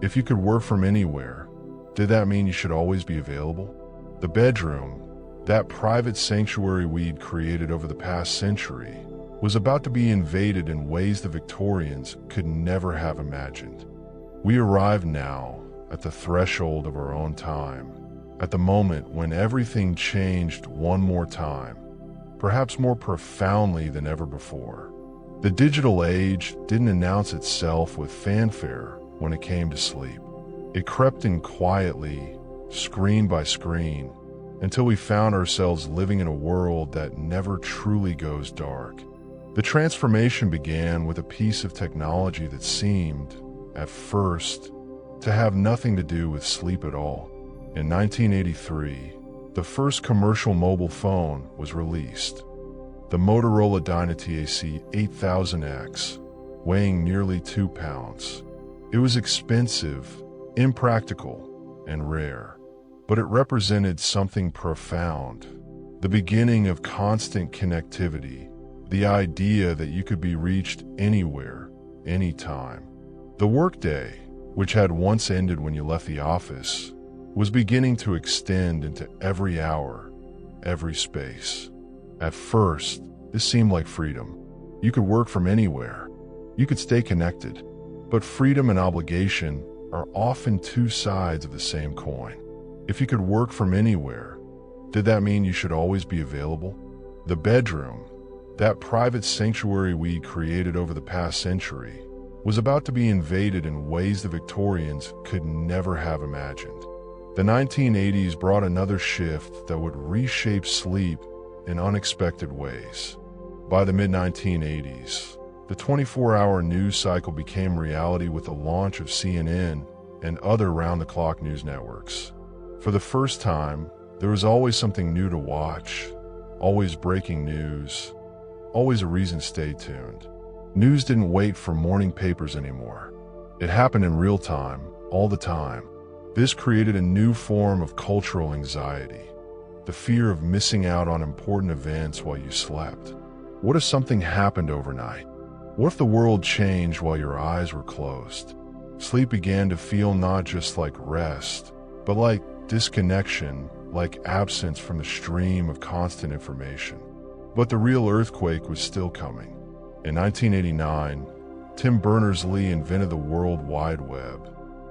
If you could work from anywhere, did that mean you should always be available? The bedroom, that private sanctuary we'd created over the past century, was about to be invaded in ways the Victorians could never have imagined. We arrived now at the threshold of our own time, at the moment when everything changed one more time, perhaps more profoundly than ever before. The digital age didn't announce itself with fanfare when it came to sleep. It crept in quietly, screen by screen, until we found ourselves living in a world that never truly goes dark. The transformation began with a piece of technology that seemed, at first, to have nothing to do with sleep at all. In 1983, the first commercial mobile phone was released. The Motorola Dynatac 8000X, weighing nearly 2 pounds. It was expensive, impractical, and rare, but it represented something profound, the beginning of constant connectivity, the idea that you could be reached anywhere, anytime. The workday, which had once ended when you left the office, was beginning to extend into every hour, every space. At first, this seemed like freedom. You could work from anywhere. You could stay connected. But freedom and obligation are often two sides of the same coin. If you could work from anywhere, did that mean you should always be available? The bedroom, that private sanctuary we created over the past century, was about to be invaded in ways the Victorians could never have imagined. The 1980s brought another shift that would reshape sleep in unexpected ways. By the mid-1980s, the 24-hour news cycle became reality with the launch of CNN and other round-the-clock news networks. For the first time, there was always something new to watch, always breaking news, always a reason to stay tuned. News didn't wait for morning papers anymore. It happened in real time, all the time. This created a new form of cultural anxiety, the fear of missing out on important events while you slept. What if something happened overnight? What if the world changed while your eyes were closed? Sleep began to feel not just like rest, but like disconnection, like absence from the stream of constant information. But the real earthquake was still coming. In 1989, Tim Berners-Lee invented the World Wide Web,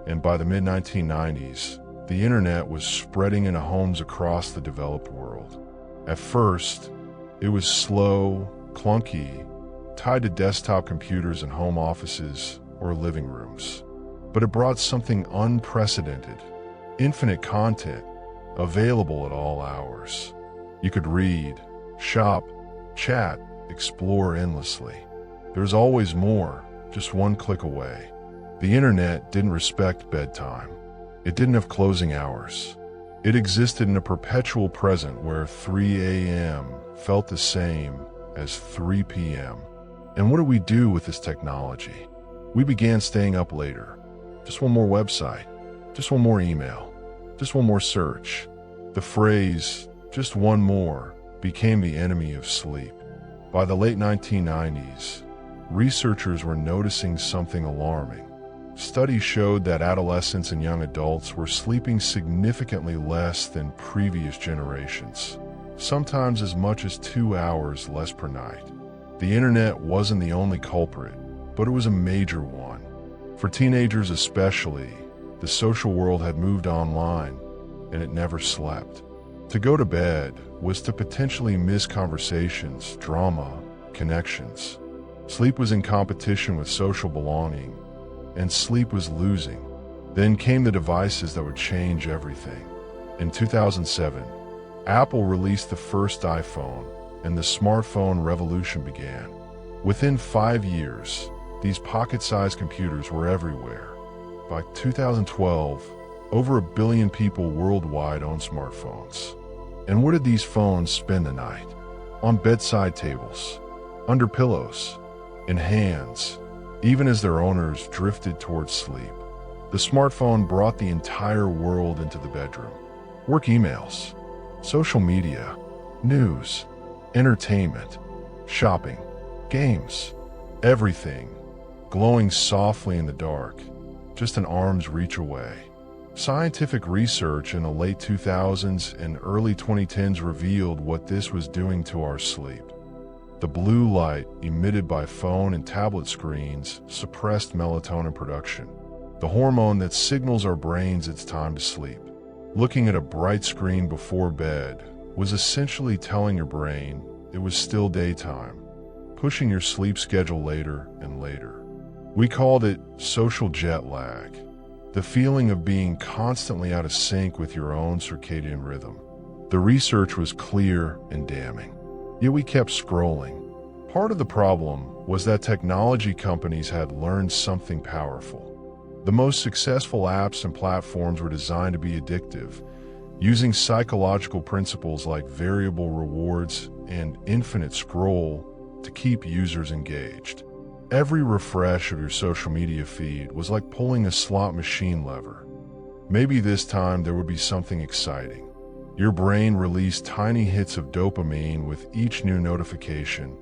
and by the mid-1990s, the internet was spreading into homes across the developed world. At first, it was slow, clunky, tied to desktop computers in home offices or living rooms. But it brought something unprecedented, infinite content, available at all hours. You could read, shop, chat, explore endlessly. There's always more, just one click away. The internet didn't respect bedtime. It didn't have closing hours. It existed in a perpetual present where 3 a.m. felt the same as 3 p.m. And what did we do with this technology? We began staying up later. Just one more website, just one more email, just one more search. The phrase, just one more, became the enemy of sleep. By the late 1990s, researchers were noticing something alarming. Studies showed that adolescents and young adults were sleeping significantly less than previous generations, sometimes as much as 2 hours less per night. The internet wasn't the only culprit, but it was a major one. For teenagers especially, the social world had moved online, and it never slept. To go to bed was to potentially miss conversations, drama, connections. Sleep was in competition with social belonging, and sleep was losing. Then came the devices that would change everything. In 2007, Apple released the first iPhone, and the smartphone revolution began. Within 5 years, these pocket-sized computers were everywhere. By 2012, over 1 billion people worldwide own smartphones. And where did these phones spend the night? On bedside tables, under pillows, in hands, even as their owners drifted towards sleep. The smartphone brought the entire world into the bedroom. Work emails, social media, news, entertainment, shopping, games, everything, glowing softly in the dark, just an arm's reach away. Scientific research in the late 2000s and early 2010s revealed what this was doing to our sleep. The blue light emitted by phone and tablet screens suppressed melatonin production, the hormone that signals our brains it's time to sleep. Looking at a bright screen before bed was essentially telling your brain it was still daytime, pushing your sleep schedule later and later. We called it social jet lag, the feeling of being constantly out of sync with your own circadian rhythm. The research was clear and damning, yet we kept scrolling. Part of the problem was that technology companies had learned something powerful. The most successful apps and platforms were designed to be addictive, using psychological principles like variable rewards and infinite scroll to keep users engaged. Every refresh of your social media feed was like pulling a slot machine lever. Maybe this time there would be something exciting. Your brain released tiny hits of dopamine with each new notification,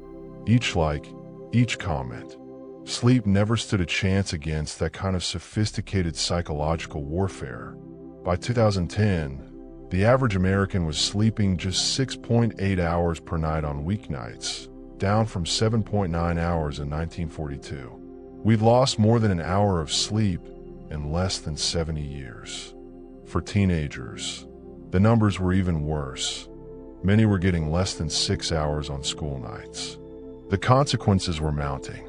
each like, each comment. Sleep never stood a chance against that kind of sophisticated psychological warfare. By 2010, the average American was sleeping just 6.8 hours per night on weeknights, down from 7.9 hours in 1942. We've lost more than an hour of sleep in less than 70 years. For teenagers, the numbers were even worse. Many were getting less than 6 hours on school nights. The consequences were mounting.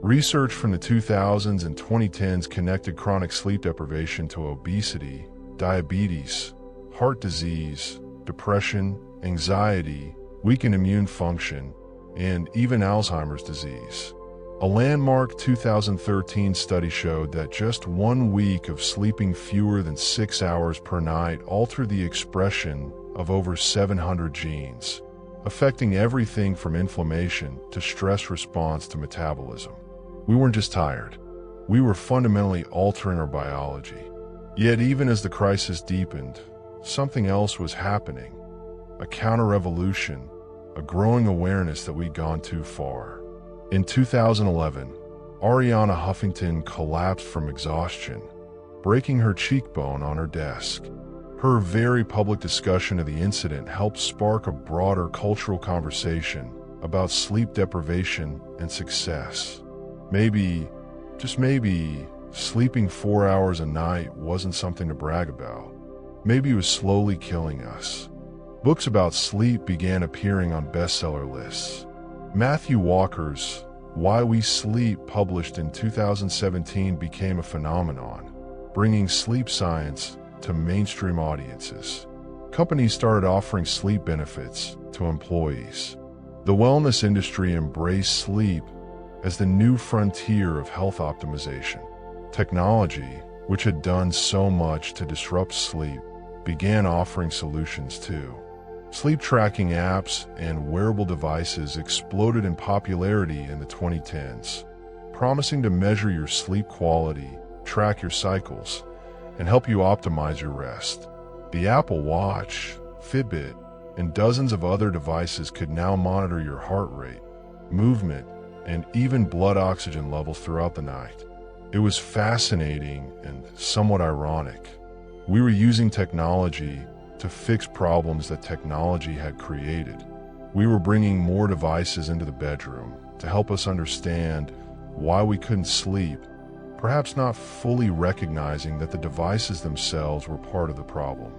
Research from the 2000s and 2010s connected chronic sleep deprivation to obesity, diabetes, heart disease, depression, anxiety, weakened immune function, and even Alzheimer's disease. A landmark 2013 study showed that just 1 week of sleeping fewer than 6 hours per night altered the expression of over 700 genes, affecting everything from inflammation to stress response to metabolism. We weren't just tired. We were fundamentally altering our biology. Yet even as the crisis deepened, something else was happening. A counter-revolution, a growing awareness that we'd gone too far. In 2011, Ariana Huffington collapsed from exhaustion, breaking her cheekbone on her desk. Her very public discussion of the incident helped spark a broader cultural conversation about sleep deprivation and success. Maybe, just maybe, sleeping 4 hours a night wasn't something to brag about. Maybe it was slowly killing us. Books about sleep began appearing on bestseller lists. Matthew Walker's Why We Sleep, published in 2017, became a phenomenon, bringing sleep science to mainstream audiences. Companies started offering sleep benefits to employees. The wellness industry embraced sleep as the new frontier of health optimization. Technology, which had done so much to disrupt sleep, began offering solutions too. Sleep tracking apps and wearable devices exploded in popularity in the 2010s, promising to measure your sleep quality, track your cycles, and help you optimize your rest. The Apple Watch, Fitbit, and dozens of other devices could now monitor your heart rate, movement, and even blood oxygen levels throughout the night. It was fascinating and somewhat ironic. We were using technology to fix problems that technology had created. We were bringing more devices into the bedroom to help us understand why we couldn't sleep, perhaps not fully recognizing that the devices themselves were part of the problem.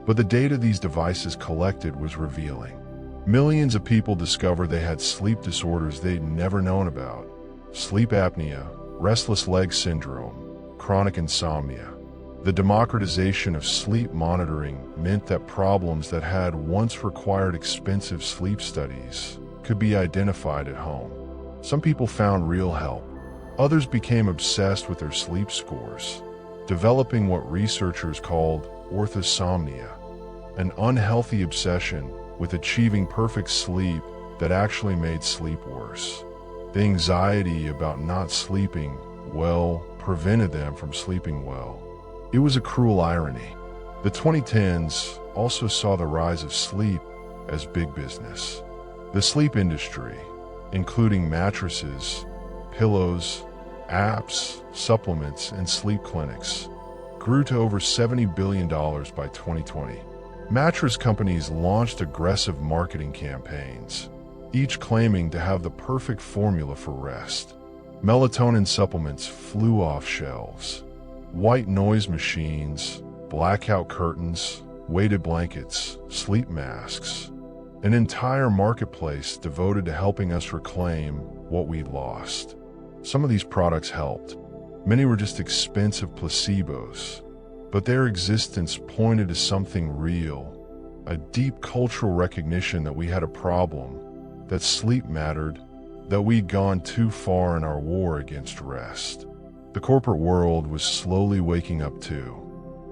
But the data these devices collected was revealing. Millions of people discovered they had sleep disorders they'd never known about. Sleep apnea, restless leg syndrome, chronic insomnia. The democratization of sleep monitoring meant that problems that had once required expensive sleep studies could be identified at home. Some people found real help. Others became obsessed with their sleep scores, developing what researchers called orthosomnia, an unhealthy obsession with achieving perfect sleep that actually made sleep worse. The anxiety about not sleeping well prevented them from sleeping well. It was a cruel irony. The 2010s also saw the rise of sleep as big business. The sleep industry, including mattresses, pillows, apps, supplements, and sleep clinics, grew to over $70 billion by 2020. Mattress companies launched aggressive marketing campaigns, each claiming to have the perfect formula for rest. Melatonin supplements flew off shelves. White noise machines, blackout curtains, weighted blankets, sleep masks. An entire marketplace devoted to helping us reclaim what we'd lost. Some of these products helped. Many were just expensive placebos, but their existence pointed to something real, a deep cultural recognition that we had a problem, that sleep mattered, that we'd gone too far in our war against rest. The corporate world was slowly waking up too.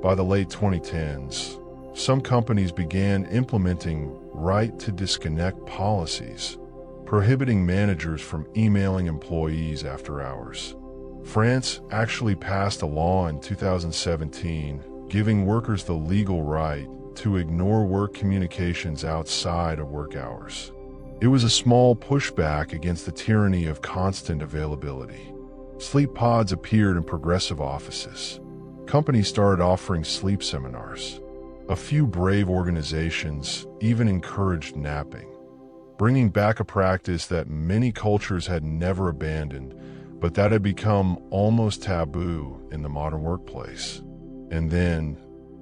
By the late 2010s, some companies began implementing right-to-disconnect policies, prohibiting managers from emailing employees after hours. France actually passed a law in 2017 giving workers the legal right to ignore work communications outside of work hours. It was a small pushback against the tyranny of constant availability. Sleep pods appeared in progressive offices. Companies started offering sleep seminars. A few brave organizations even encouraged napping, bringing back a practice that many cultures had never abandoned, but that had become almost taboo in the modern workplace. And then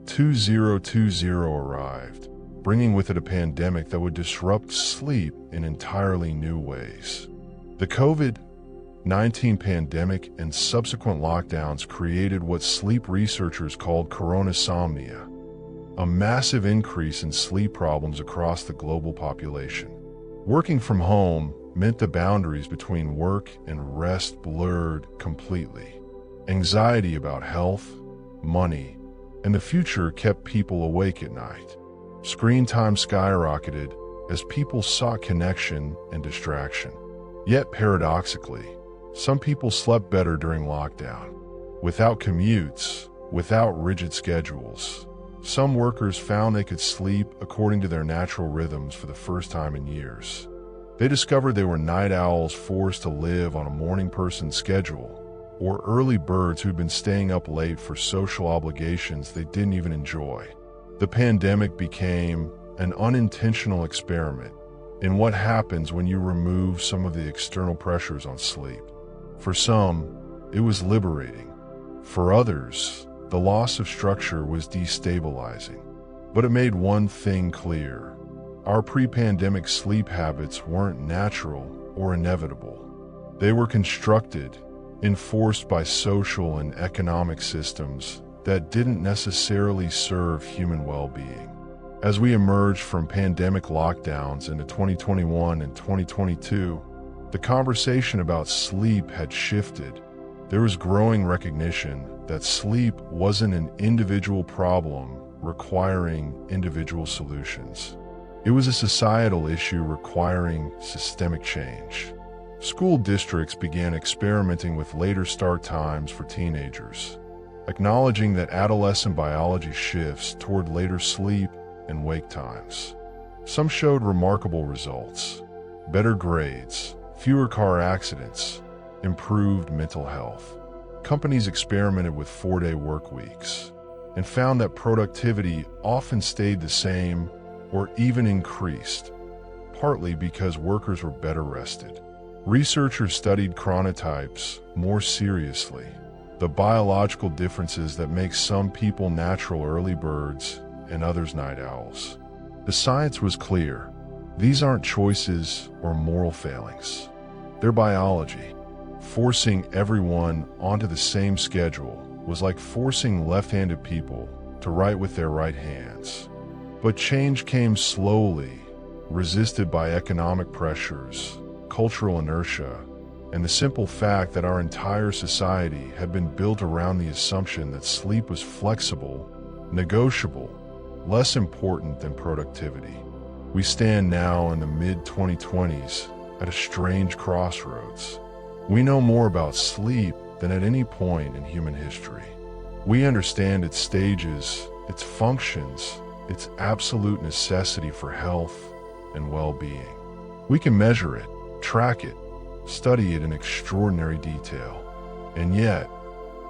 2020 arrived, bringing with it a pandemic that would disrupt sleep in entirely new ways. The COVID-19 pandemic and subsequent lockdowns created what sleep researchers called coronasomnia, a massive increase in sleep problems across the global population. Working from home meant the boundaries between work and rest blurred completely. Anxiety about health, money, and the future kept people awake at night. Screen time skyrocketed as people sought connection and distraction. Yet paradoxically, some people slept better during lockdown. Without commutes, without rigid schedules, some workers found they could sleep according to their natural rhythms for the first time in years. They discovered they were night owls forced to live on a morning person's schedule, or early birds who'd been staying up late for social obligations they didn't even enjoy. The pandemic became an unintentional experiment in what happens when you remove some of the external pressures on sleep. For some, it was liberating. For others, the loss of structure was destabilizing. But it made one thing clear: our pre-pandemic sleep habits weren't natural or inevitable. They were constructed, enforced by social and economic systems that didn't necessarily serve human well-being. As we emerged from pandemic lockdowns into 2021 and 2022, the conversation about sleep had shifted. There was growing recognition that sleep wasn't an individual problem requiring individual solutions. It was a societal issue requiring systemic change. School districts began experimenting with later start times for teenagers, acknowledging that adolescent biology shifts toward later sleep and wake times. Some showed remarkable results: better grades, fewer car accidents, improved mental health. Companies experimented with 4-day work weeks and found that productivity often stayed the same or even increased, partly because workers were better rested. Researchers studied chronotypes more seriously, the biological differences that make some people natural early birds and others night owls. The science was clear. These aren't choices or moral failings. They're biology, forcing everyone onto the same schedule was like forcing left-handed people to write with their right hands. But change came slowly, resisted by economic pressures, cultural inertia, and the simple fact that our entire society had been built around the assumption that sleep was flexible, negotiable, less important than productivity. We stand now in the mid-2020s at a strange crossroads. We know more about sleep than at any point in human history. We understand its stages, its functions, its absolute necessity for health and well-being. We can measure it, track it, study it in extraordinary detail. And yet,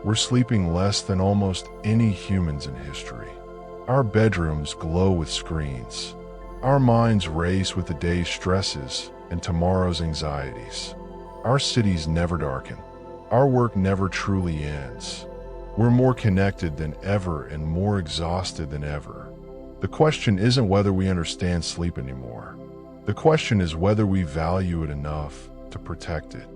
we're sleeping less than almost any humans in history. Our bedrooms glow with screens. Our minds race with the day's stresses and tomorrow's anxieties. Our cities never darken. Our work never truly ends. We're more connected than ever and more exhausted than ever. The question isn't whether we understand sleep anymore. The question is whether we value it enough to protect it,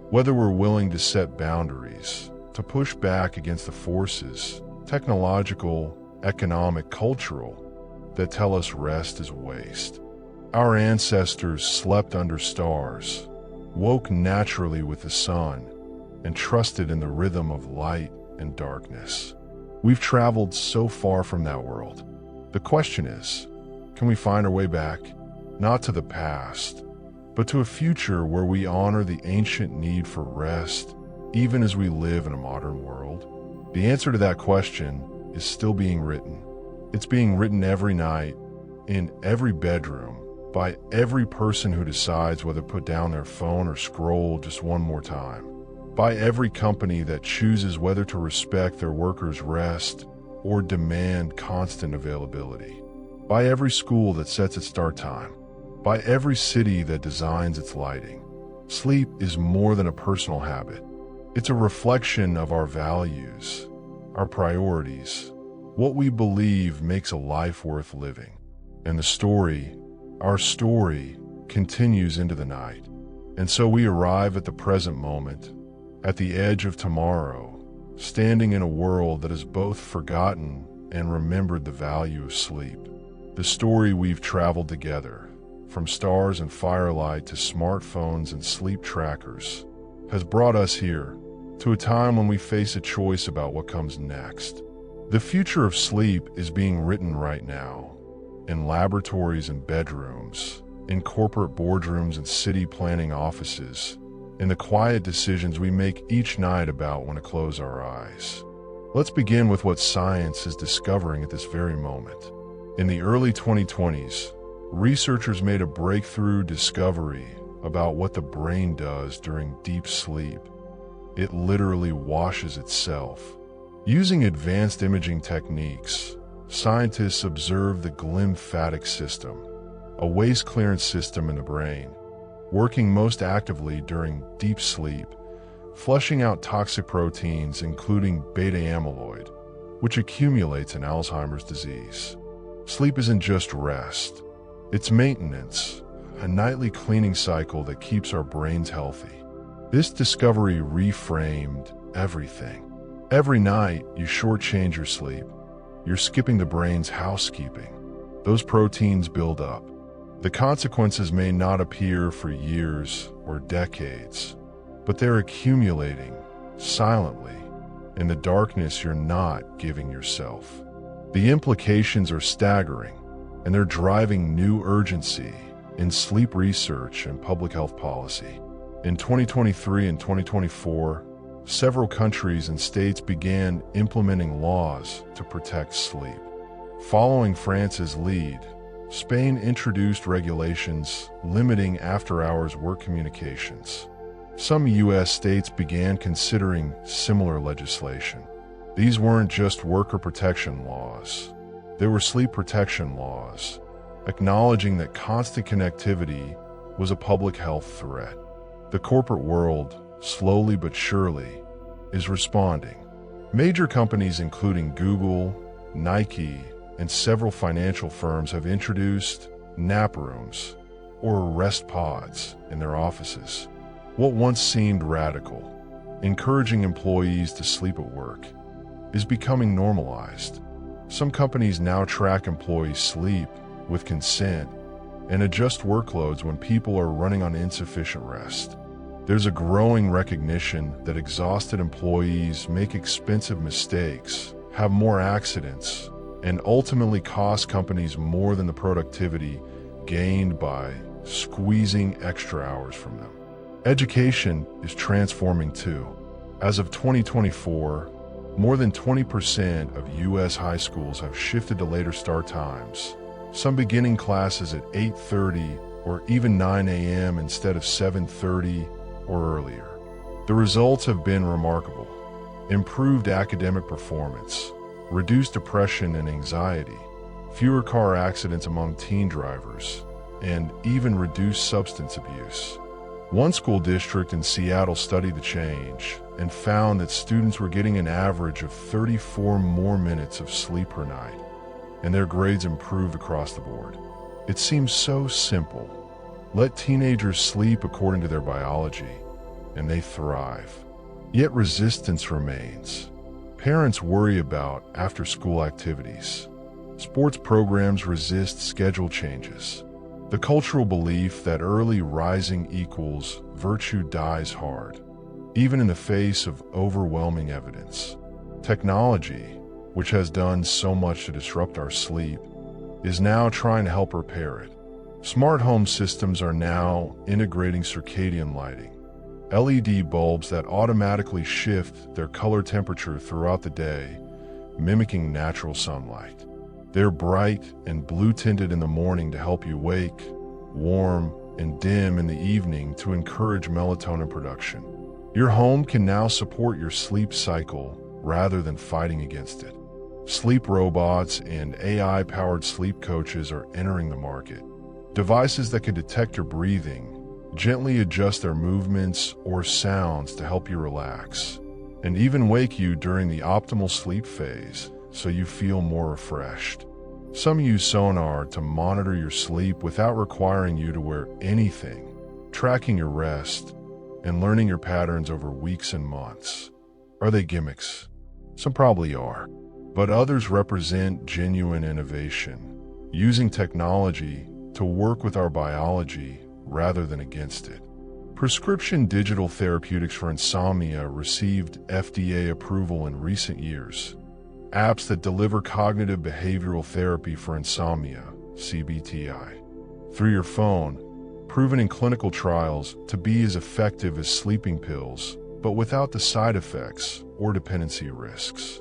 whether we're willing to set boundaries, to push back against the forces, technological, economic, cultural, that tell us rest is waste. Our ancestors slept under stars, woke naturally with the sun, and trusted in the rhythm of light and darkness. We've traveled so far from that world. The question is, can we find our way back, not to the past, but to a future where we honor the ancient need for rest, even as we live in a modern world? The answer to that question is still being written. It's being written every night, in every bedroom, by every person who decides whether to put down their phone or scroll just one more time. By every company that chooses whether to respect their workers' rest or demand constant availability. By every school that sets its start time. By every city that designs its lighting. Sleep is more than a personal habit. It's a reflection of our values, our priorities, what we believe makes a life worth living. And the story, our story, continues into the night. And so we arrive at the present moment, at the edge of tomorrow, standing in a world that has both forgotten and remembered the value of sleep. The story we've traveled together, from stars and firelight to smartphones and sleep trackers, has brought us here, to a time when we face a choice about what comes next. The future of sleep is being written right now, in laboratories and bedrooms, in corporate boardrooms and city planning offices, in the quiet decisions we make each night about when to close our eyes. Let's begin with what science is discovering at this very moment. In the early 2020s, researchers made a breakthrough discovery about what the brain does during deep sleep. It literally washes itself. Using advanced imaging techniques, scientists observed the glymphatic system, a waste clearance system in the brain, working most actively during deep sleep, flushing out toxic proteins including beta amyloid, which accumulates in Alzheimer's disease. Sleep isn't just rest, it's maintenance, a nightly cleaning cycle that keeps our brains healthy. This discovery reframed everything. Every night you shortchange your sleep, you're skipping the brain's housekeeping. Those proteins build up. The consequences may not appear for years or decades, but they're accumulating silently in the darkness you're not giving yourself. The implications are staggering, and they're driving new urgency in sleep research and public health policy. In 2023 and 2024, several countries and states began implementing laws to protect sleep. Following France's lead, Spain introduced regulations limiting after-hours work communications. Some U.S. states began considering similar legislation. These weren't just worker protection laws. They were sleep protection laws, acknowledging that constant connectivity was a public health threat. The corporate world, slowly but surely, is responding. Major companies including Google, Nike, and several financial firms have introduced nap rooms or rest pods in their offices. What once seemed radical, encouraging employees to sleep at work, is becoming normalized. Some companies now track employee sleep with consent and adjust workloads when people are running on insufficient rest. There's a growing recognition that exhausted employees make expensive mistakes, have more accidents, and ultimately cost companies more than the productivity gained by squeezing extra hours from them. Education is transforming too. As of 2024, more than 20% of U.S. high schools have shifted to later start times, some beginning classes at 8:30 or even 9 a.m. instead of 7:30 or earlier. The results have been remarkable. Improved academic performance, reduced depression and anxiety, fewer car accidents among teen drivers, and even reduced substance abuse. One school district in Seattle studied the change and found that students were getting an average of 34 more minutes of sleep per night, and their grades improved across the board. It seems so simple. Let teenagers sleep according to their biology, and they thrive. Yet resistance remains. Parents worry about after-school activities. Sports programs resist schedule changes. The cultural belief that early rising equals virtue dies hard, even in the face of overwhelming evidence. Technology, which has done so much to disrupt our sleep, is now trying to help repair it. Smart home systems are now integrating circadian lighting, LED bulbs that automatically shift their color temperature throughout the day, mimicking natural sunlight. They're bright and blue-tinted in the morning to help you wake, warm, and dim in the evening to encourage melatonin production. Your home can now support your sleep cycle rather than fighting against it. Sleep robots and AI-powered sleep coaches are entering the market. Devices that can detect your breathing, gently adjust their movements or sounds to help you relax, and even wake you during the optimal sleep phase so you feel more refreshed. Some use sonar to monitor your sleep without requiring you to wear anything, tracking your rest and learning your patterns over weeks and months. Are they gimmicks? Some probably are, but others represent genuine innovation, using technology to work with our biology rather than against it. Prescription digital therapeutics for insomnia received FDA approval in recent years. Apps that deliver cognitive behavioral therapy for insomnia, CBTI, through your phone, proven in clinical trials to be as effective as sleeping pills, but without the side effects or dependency risks.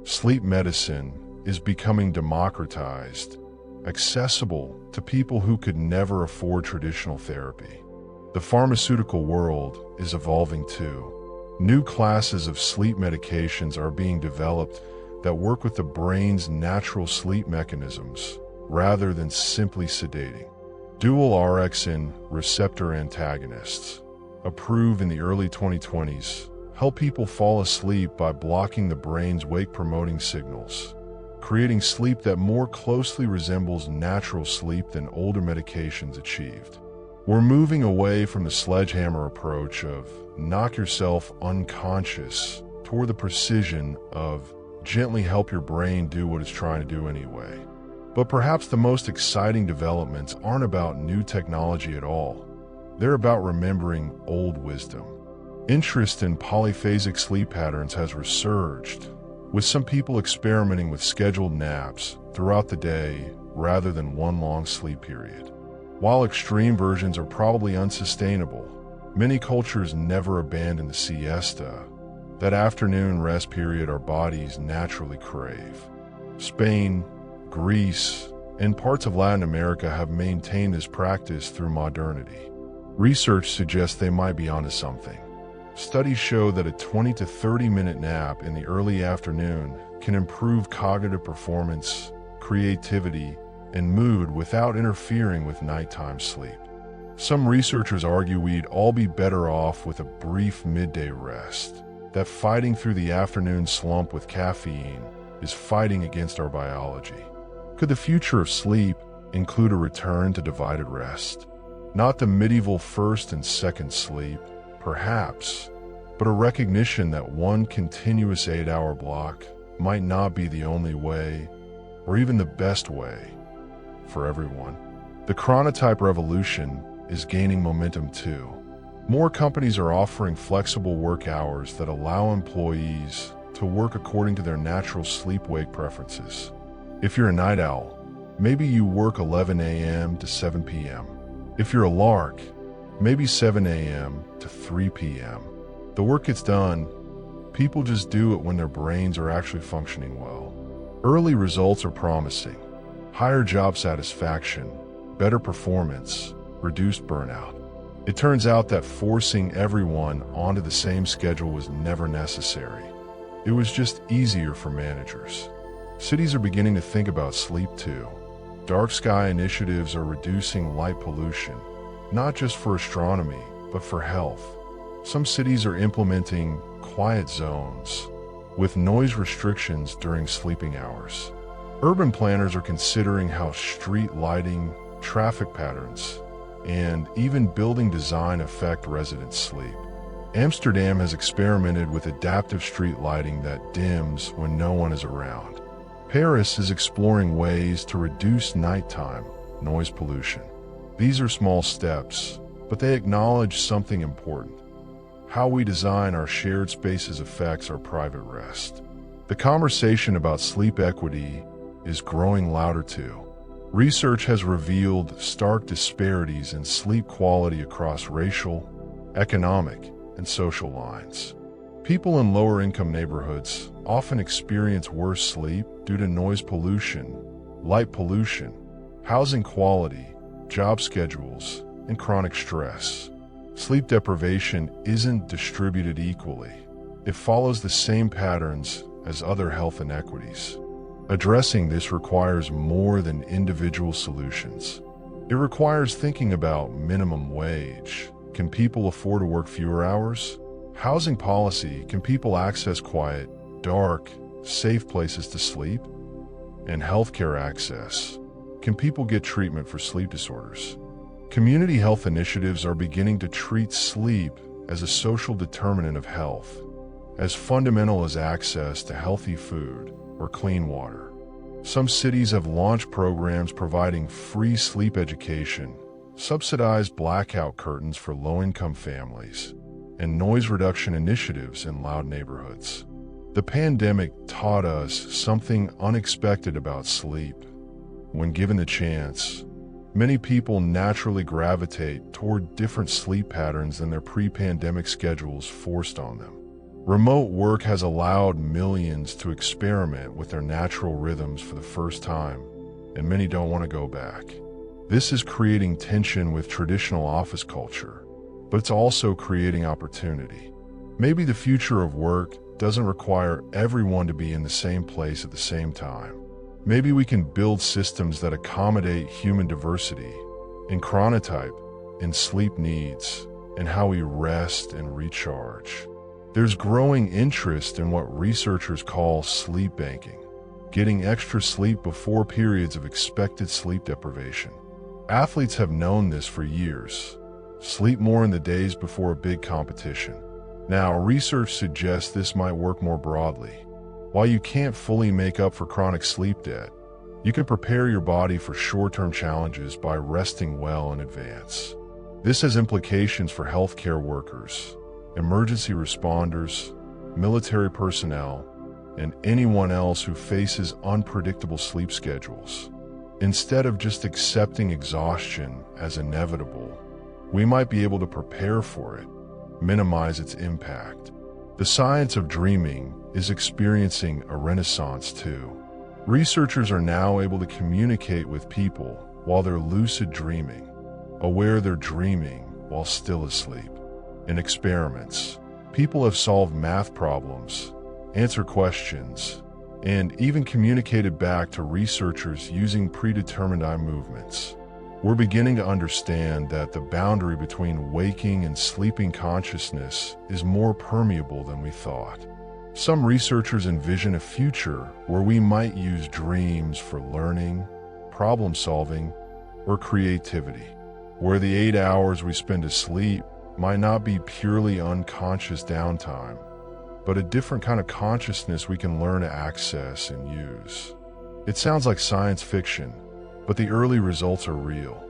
Sleep medicine is becoming democratized, accessible to people who could never afford traditional therapy. The pharmaceutical world is evolving too. New classes of sleep medications are being developed that work with the brain's natural sleep mechanisms rather than simply sedating. Dual orexin receptor antagonists, approved in the early 2020s, help people fall asleep by blocking the brain's wake-promoting signals, creating sleep that more closely resembles natural sleep than older medications achieved. We're moving away from the sledgehammer approach of knock yourself unconscious toward the precision of gently help your brain do what it's trying to do anyway. But perhaps the most exciting developments aren't about new technology at all. They're about remembering old wisdom. Interest in polyphasic sleep patterns has resurged, with some people experimenting with scheduled naps throughout the day rather than one long sleep period. While extreme versions are probably unsustainable, many cultures never abandon the siesta, that afternoon rest period our bodies naturally crave. Spain, Greece, and parts of Latin America have maintained this practice through modernity. Research suggests they might be onto something. Studies show that a 20 to 30-minute nap in the early afternoon can improve cognitive performance, creativity, and mood without interfering with nighttime sleep. Some researchers argue we'd all be better off with a brief midday rest, that fighting through the afternoon slump with caffeine is fighting against our biology. Could the future of sleep include a return to divided rest? Not the medieval first and second sleep, perhaps, but a recognition that one continuous 8-hour block might not be the only way, or even the best way, for everyone. The chronotype revolution is gaining momentum too. More companies are offering flexible work hours that allow employees to work according to their natural sleep-wake preferences. If you're a night owl, maybe you work 11 a.m. to 7 p.m. If you're a lark, maybe 7 a.m. to 3 p.m. The work gets done. People just do it when their brains are actually functioning well. Early results are promising. Higher job satisfaction, better performance, reduced burnout. It turns out that forcing everyone onto the same schedule was never necessary. It was just easier for managers. Cities are beginning to think about sleep too. Dark sky initiatives are reducing light pollution, not just for astronomy, but for health. Some cities are implementing quiet zones with noise restrictions during sleeping hours. Urban planners are considering how street lighting, traffic patterns, and even building design affect residents' sleep. Amsterdam has experimented with adaptive street lighting that dims when no one is around. Paris is exploring ways to reduce nighttime noise pollution. These are small steps, but they acknowledge something important. How we design our shared spaces affects our private rest. The conversation about sleep equity is growing louder too. Research has revealed stark disparities in sleep quality across racial, economic, and social lines. People in lower-income neighborhoods often experience worse sleep due to noise pollution, light pollution, housing quality, job schedules, and chronic stress. Sleep deprivation isn't distributed equally. It follows the same patterns as other health inequities. Addressing this requires more than individual solutions. It requires thinking about minimum wage. Can people afford to work fewer hours? Housing policy. Can people access quiet, dark, safe places to sleep? And healthcare access. Can people get treatment for sleep disorders? Community health initiatives are beginning to treat sleep as a social determinant of health, as fundamental as access to healthy food or clean water. Some cities have launched programs providing free sleep education, subsidized blackout curtains for low-income families, and noise reduction initiatives in loud neighborhoods. The pandemic taught us something unexpected about sleep. When given the chance, many people naturally gravitate toward different sleep patterns than their pre-pandemic schedules forced on them. Remote work has allowed millions to experiment with their natural rhythms for the first time, and many don't want to go back. This is creating tension with traditional office culture, but it's also creating opportunity. Maybe the future of work doesn't require everyone to be in the same place at the same time. Maybe we can build systems that accommodate human diversity in chronotype, in sleep needs, and how we rest and recharge. There's growing interest in what researchers call sleep banking, getting extra sleep before periods of expected sleep deprivation. Athletes have known this for years. Sleep more in the days before a big competition. Now, research suggests this might work more broadly. While you can't fully make up for chronic sleep debt, you can prepare your body for short-term challenges by resting well in advance. This has implications for healthcare workers, emergency responders, military personnel, and anyone else who faces unpredictable sleep schedules. Instead of just accepting exhaustion as inevitable, we might be able to prepare for it, minimize its impact. The science of dreaming is experiencing a renaissance too. Researchers are now able to communicate with people while they're lucid dreaming, aware they're dreaming while still asleep. In experiments, people have solved math problems, answered questions, and even communicated back to researchers using predetermined eye movements. We're beginning to understand that the boundary between waking and sleeping consciousness is more permeable than we thought. Some researchers envision a future where we might use dreams for learning, problem solving, or creativity, where the 8 hours we spend asleep might not be purely unconscious downtime, but a different kind of consciousness we can learn to access and use. It sounds like science fiction, but the early results are real.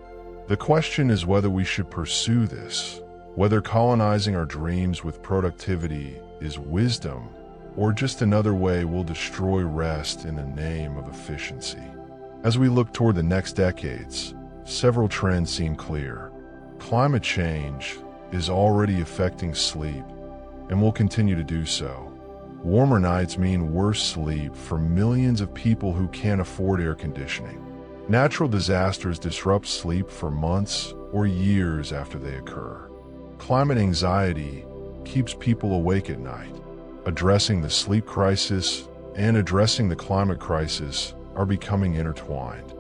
The question is whether we should pursue this, whether colonizing our dreams with productivity is wisdom, or just another way we'll destroy rest in the name of efficiency. As we look toward the next decades, several trends seem clear. Climate change is already affecting sleep and will continue to do so. Warmer nights mean worse sleep for millions of people who can't afford air conditioning. Natural disasters disrupt sleep for months or years after they occur. Climate anxiety keeps people awake at night. Addressing the sleep crisis and addressing the climate crisis are becoming intertwined.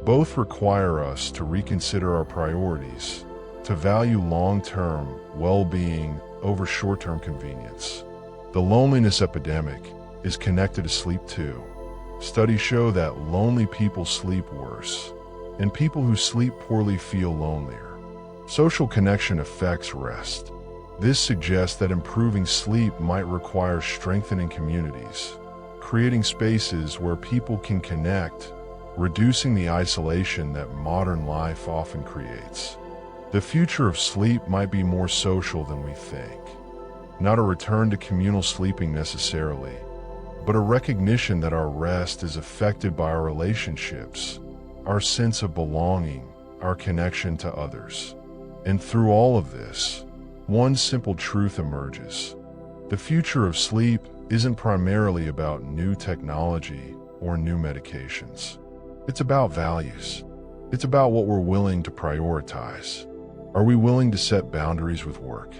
Both require us to reconsider our priorities, to value long-term well-being over short-term convenience. The loneliness epidemic is connected to sleep too. Studies show that lonely people sleep worse, and people who sleep poorly feel lonelier. Social connection affects rest. This suggests that improving sleep might require strengthening communities, creating spaces where people can connect, reducing the isolation that modern life often creates. The future of sleep might be more social than we think. Not a return to communal sleeping necessarily, but a recognition that our rest is affected by our relationships, our sense of belonging, our connection to others. And through all of this, one simple truth emerges. The future of sleep isn't primarily about new technology or new medications. It's about values. It's about what we're willing to prioritize. Are we willing to set boundaries with work?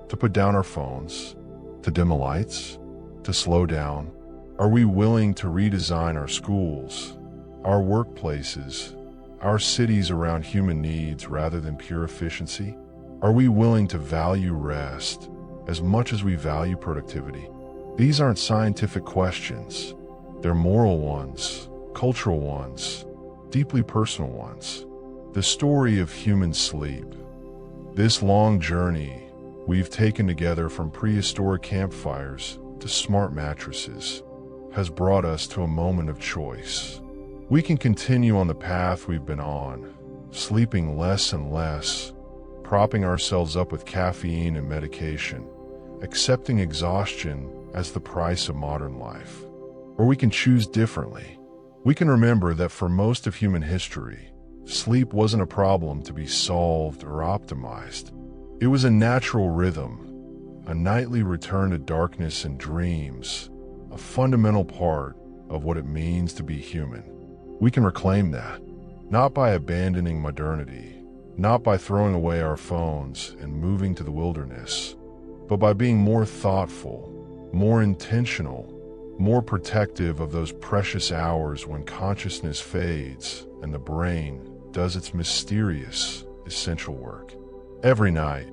To put down our phones? To dim the lights? To slow down? Are we willing to redesign our schools, our workplaces, our cities around human needs rather than pure efficiency? Are we willing to value rest as much as we value productivity? These aren't scientific questions. They're moral ones, cultural ones, deeply personal ones. The story of human sleep. This long journey we've taken together from prehistoric campfires to smart mattresses has brought us to a moment of choice. We can continue on the path we've been on, sleeping less and less, propping ourselves up with caffeine and medication, accepting exhaustion as the price of modern life. Or we can choose differently. We can remember that for most of human history, sleep wasn't a problem to be solved or optimized. It was a natural rhythm, a nightly return to darkness and dreams, a fundamental part of what it means to be human. We can reclaim that, not by abandoning modernity, not by throwing away our phones and moving to the wilderness, but by being more thoughtful, more intentional, more protective of those precious hours when consciousness fades and the brain does its mysterious, essential work. Every night,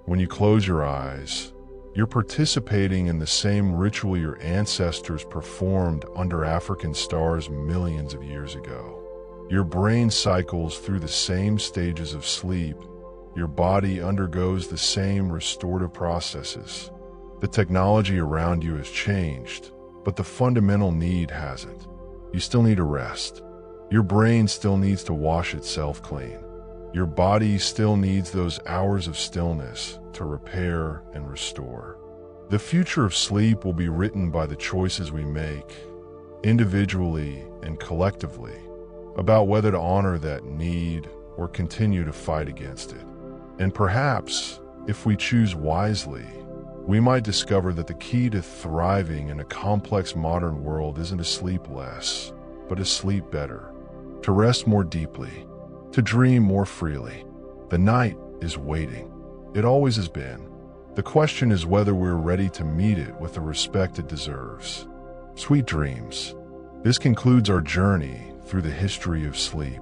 when you close your eyes, you're participating in the same ritual your ancestors performed under African stars millions of years ago. Your brain cycles through the same stages of sleep. Your body undergoes the same restorative processes. The technology around you has changed, but the fundamental need hasn't. You still need to rest. Your brain still needs to wash itself clean. Your body still needs those hours of stillness to repair and restore. The future of sleep will be written by the choices we make, individually and collectively, about whether to honor that need or continue to fight against it. And perhaps, if we choose wisely, we might discover that the key to thriving in a complex modern world isn't to sleep less, but to sleep better, to rest more deeply, to dream more freely. The night is waiting. It always has been. The question is whether we're ready to meet it with the respect it deserves. Sweet dreams. This concludes our journey through the history of sleep.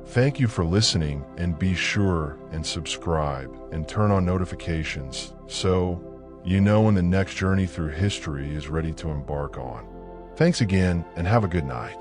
Thank you for listening, and be sure and subscribe and turn on notifications so you know when the next journey through history is ready to embark on. Thanks again, and have a good night.